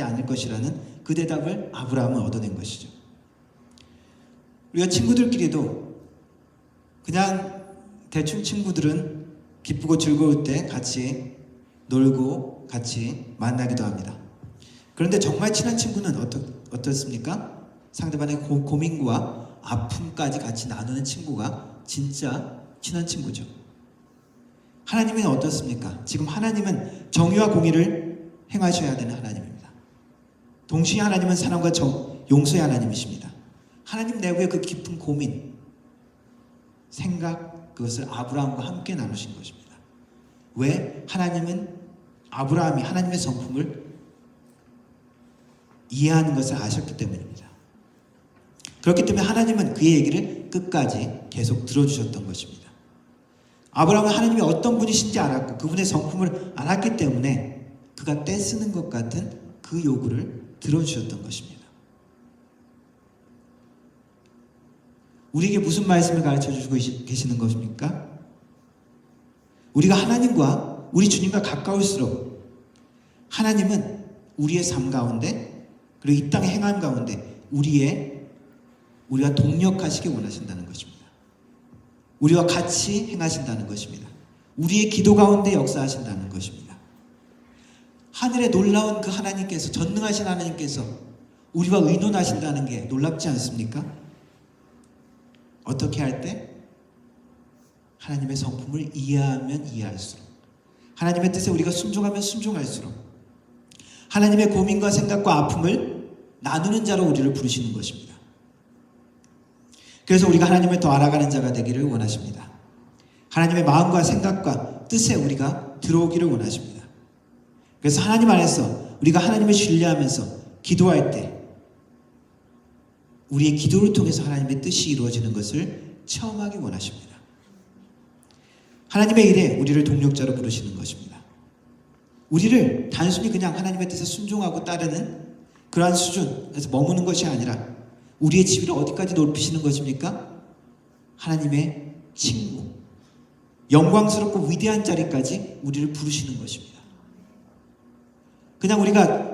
않을 것이라는 그 대답을 아브라함은 얻어낸 것이죠. 우리가 친구들끼리도 그냥 대충 친구들은 기쁘고 즐거울 때 같이 놀고 같이 만나기도 합니다. 그런데 정말 친한 친구는 어떻습니까? 상대방의 고민과 아픔까지 같이 나누는 친구가 진짜 친한 친구죠. 하나님은 어떻습니까? 지금 하나님은 정의와 공의를 행하셔야 되는 하나님입니다. 동시에 하나님은 사랑과 용서의 하나님이십니다. 하나님 내부의 그 깊은 고민, 생각, 그것을 아브라함과 함께 나누신 것입니다. 왜? 하나님은 아브라함이 하나님의 성품을 이해하는 것을 아셨기 때문입니다. 그렇기 때문에 하나님은 그의 얘기를 끝까지 계속 들어주셨던 것입니다. 아브라함은 하나님이 어떤 분이신지 알았고 그분의 성품을 알았기 때문에 그가 떼쓰는 것 같은 그 요구를 들어주셨던 것입니다. 우리에게 무슨 말씀을 가르쳐주고 계시는 것입니까? 우리가 하나님과 우리 주님과 가까울수록 하나님은 우리의 삶 가운데 그리고 이 땅의 행함 가운데 우리가 동력하시기 원하신다는 것입니다. 우리와 같이 행하신다는 것입니다. 우리의 기도 가운데 역사하신다는 것입니다. 하늘에 놀라운 그 하나님께서, 전능하신 하나님께서 우리와 의논하신다는 게 놀랍지 않습니까? 어떻게 할 때? 하나님의 성품을 이해하면 이해할수록, 하나님의 뜻에 우리가 순종하면 순종할수록 하나님의 고민과 생각과 아픔을 나누는 자로 우리를 부르시는 것입니다. 그래서 우리가 하나님을 더 알아가는 자가 되기를 원하십니다. 하나님의 마음과 생각과 뜻에 우리가 들어오기를 원하십니다. 그래서 하나님 안에서 우리가 하나님을 신뢰하면서 기도할 때 우리의 기도를 통해서 하나님의 뜻이 이루어지는 것을 체험하기 원하십니다. 하나님의 일에 우리를 동력자로 부르시는 것입니다. 우리를 단순히 그냥 하나님의 뜻에 순종하고 따르는 그러한 수준에서 머무는 것이 아니라 우리의 지위를 어디까지 높이시는 것입니까? 하나님의 친구, 영광스럽고 위대한 자리까지 우리를 부르시는 것입니다. 그냥 우리가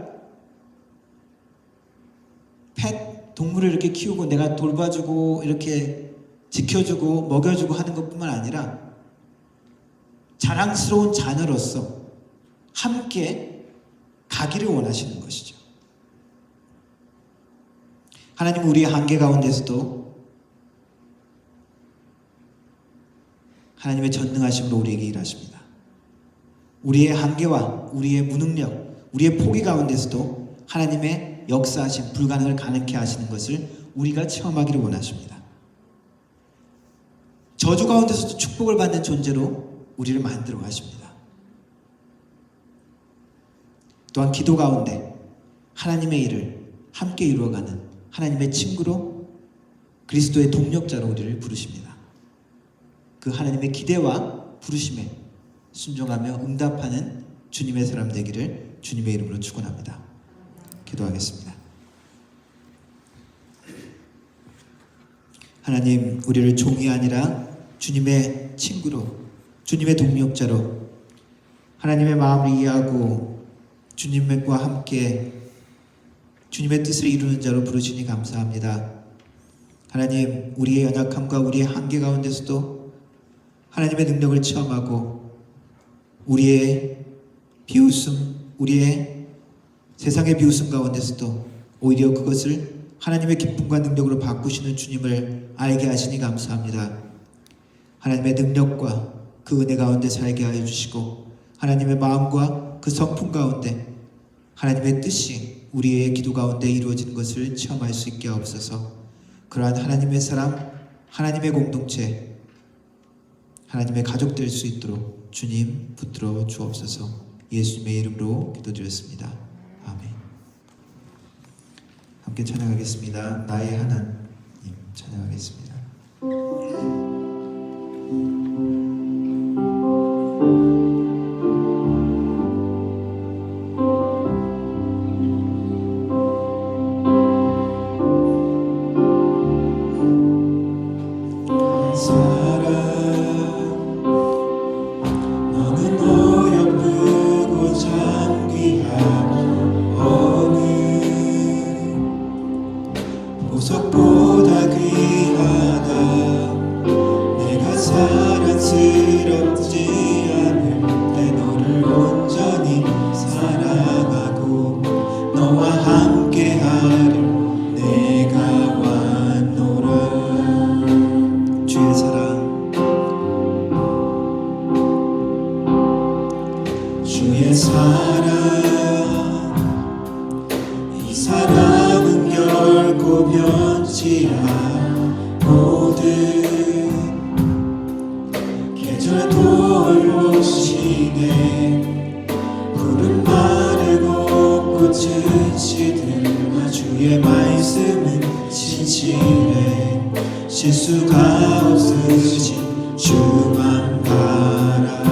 동물을 이렇게 키우고 내가 돌봐주고 이렇게 지켜주고 먹여주고 하는 것뿐만 아니라 자랑스러운 자녀로서 함께 가기를 원하시는 것이죠. 하나님은 우리의 한계 가운데서도 하나님의 전능하심으로 우리에게 일하십니다. 우리의 한계와 우리의 무능력, 우리의 포기 가운데서도 하나님의 역사하신 불가능을 가능케 하시는 것을 우리가 체험하기를 원하십니다. 저주 가운데서도 축복을 받는 존재로 우리를 만들어 가십니다. 또한 기도 가운데 하나님의 일을 함께 이루어가는 하나님의 친구로 그리스도의 동력자로 우리를 부르십니다. 그 하나님의 기대와 부르심에 순종하며 응답하는 주님의 사람 되기를 주님의 이름으로 축원합니다. 기도하겠습니다. 하나님, 우리를 종이 아니라 주님의 친구로, 주님의 동력자로 하나님의 마음을 이해하고 주님과 함께 주님의 뜻을 이루는 자로 부르시니 감사합니다. 하나님, 우리의 연약함과 우리의 한계 가운데서도 하나님의 능력을 체험하고 우리의 비웃음, 우리의 세상의 비웃음 가운데서도 오히려 그것을 하나님의 기쁨과 능력으로 바꾸시는 주님을 알게 하시니 감사합니다. 하나님의 능력과 그 은혜 가운데 살게 하여 주시고 하나님의 마음과 그 성품 가운데 하나님의 뜻이 우리의 기도 가운데 이루어지는 것을 체험할 수 있게 하옵소서. 그러한 하나님의 사람, 하나님의 공동체, 하나님의 가족 될 수 있도록 주님 붙들어 주옵소서. 예수님의 이름으로 기도드렸습니다. 아멘. 함께 찬양하겠습니다. 나의 하나님 찬양하겠습니다. 보석보다 귀하다. 내가 사랑스럽지 않을 때 너를 온전히 사랑하고 너와 함께하려 내가 주의 말씀은 진실해 실수가 없으신 주만 바라라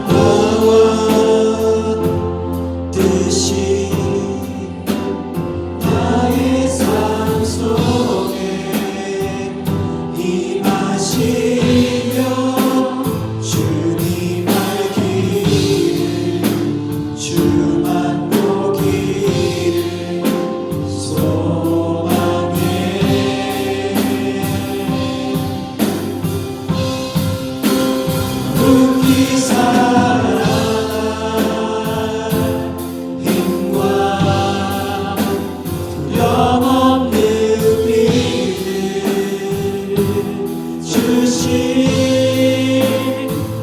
너와 뜻이 나의 삶 속에 임하시며 주님 알기를 주만 보기를 소망해 높이 살아 힘과 두려움없는 믿음 주신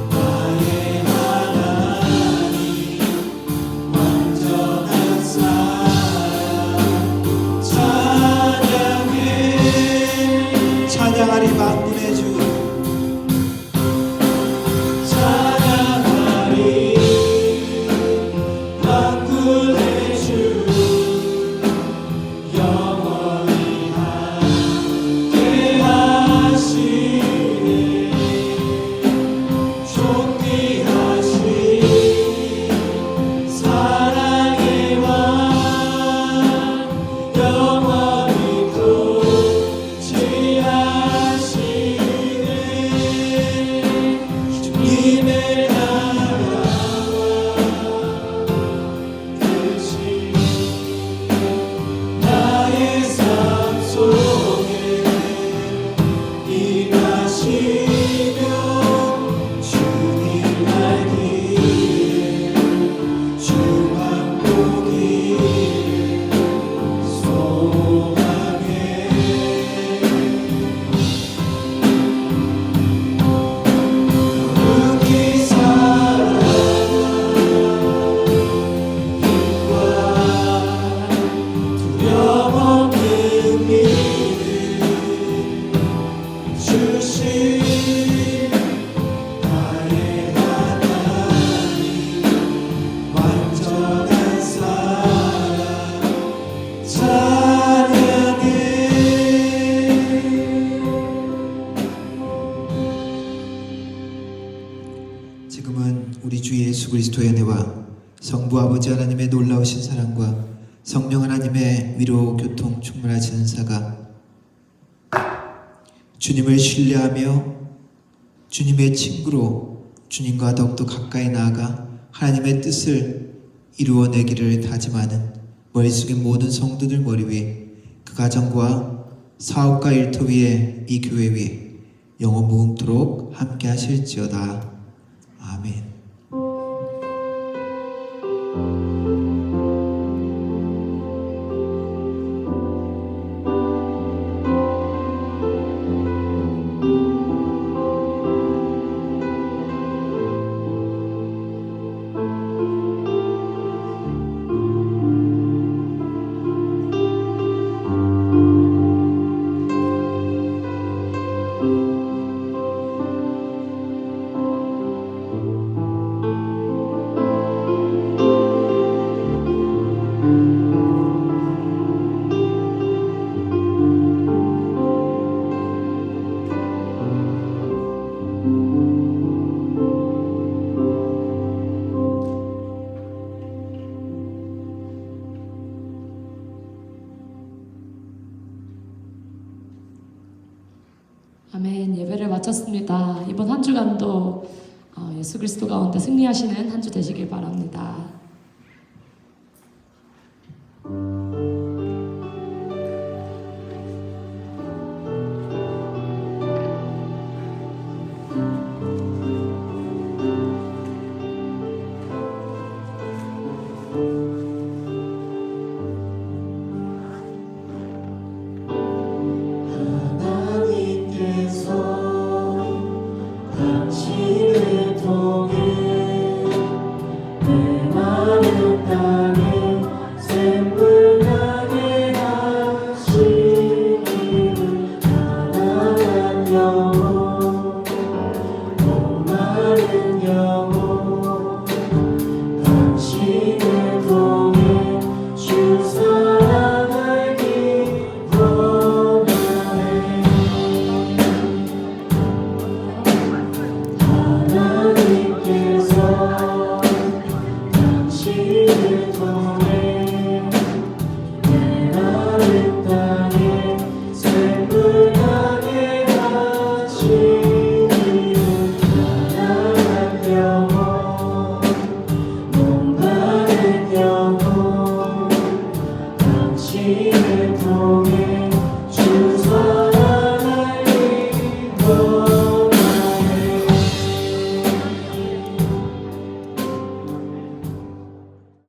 나의 하나님 완전한 사랑 찬양해 찬양하리 만군의 주 찬양하리 만군의 주 영원히 함께 하시네 존귀하신 사랑의 왕 영원히 통치하시네 주님의 나라와 뜻이 나의 삶 속에 임하시며 주님 알기를 주만 보기를 소망해 거룩히 살아가 힘과 두려움없는 믿음 주신 나의 하나님 완전한 사랑 찬양해 지금은 우리 주 예수 그리스도의 은혜와 성부 아버지 하나님의 놀라우신 사랑과 성령 하나님의 위로 교통 충만하신 은사가 주님을 신뢰하며 주님의 친구로 주님과 더욱더 가까이 나아가 하나님의 뜻을 이루어내기를 다짐하는 머릿속의 모든 성도들 머리 위에 그 가정과 사업과 일터 위에 이 교회 위에 영원 무궁토록 함께 하실지어다. 아멘. 아멘. 예배를 마쳤습니다. 이번 한 주간도 예수 그리스도 가운데 승리하시는 한 주 되시길 바랍니다. 당신을 통해 내 더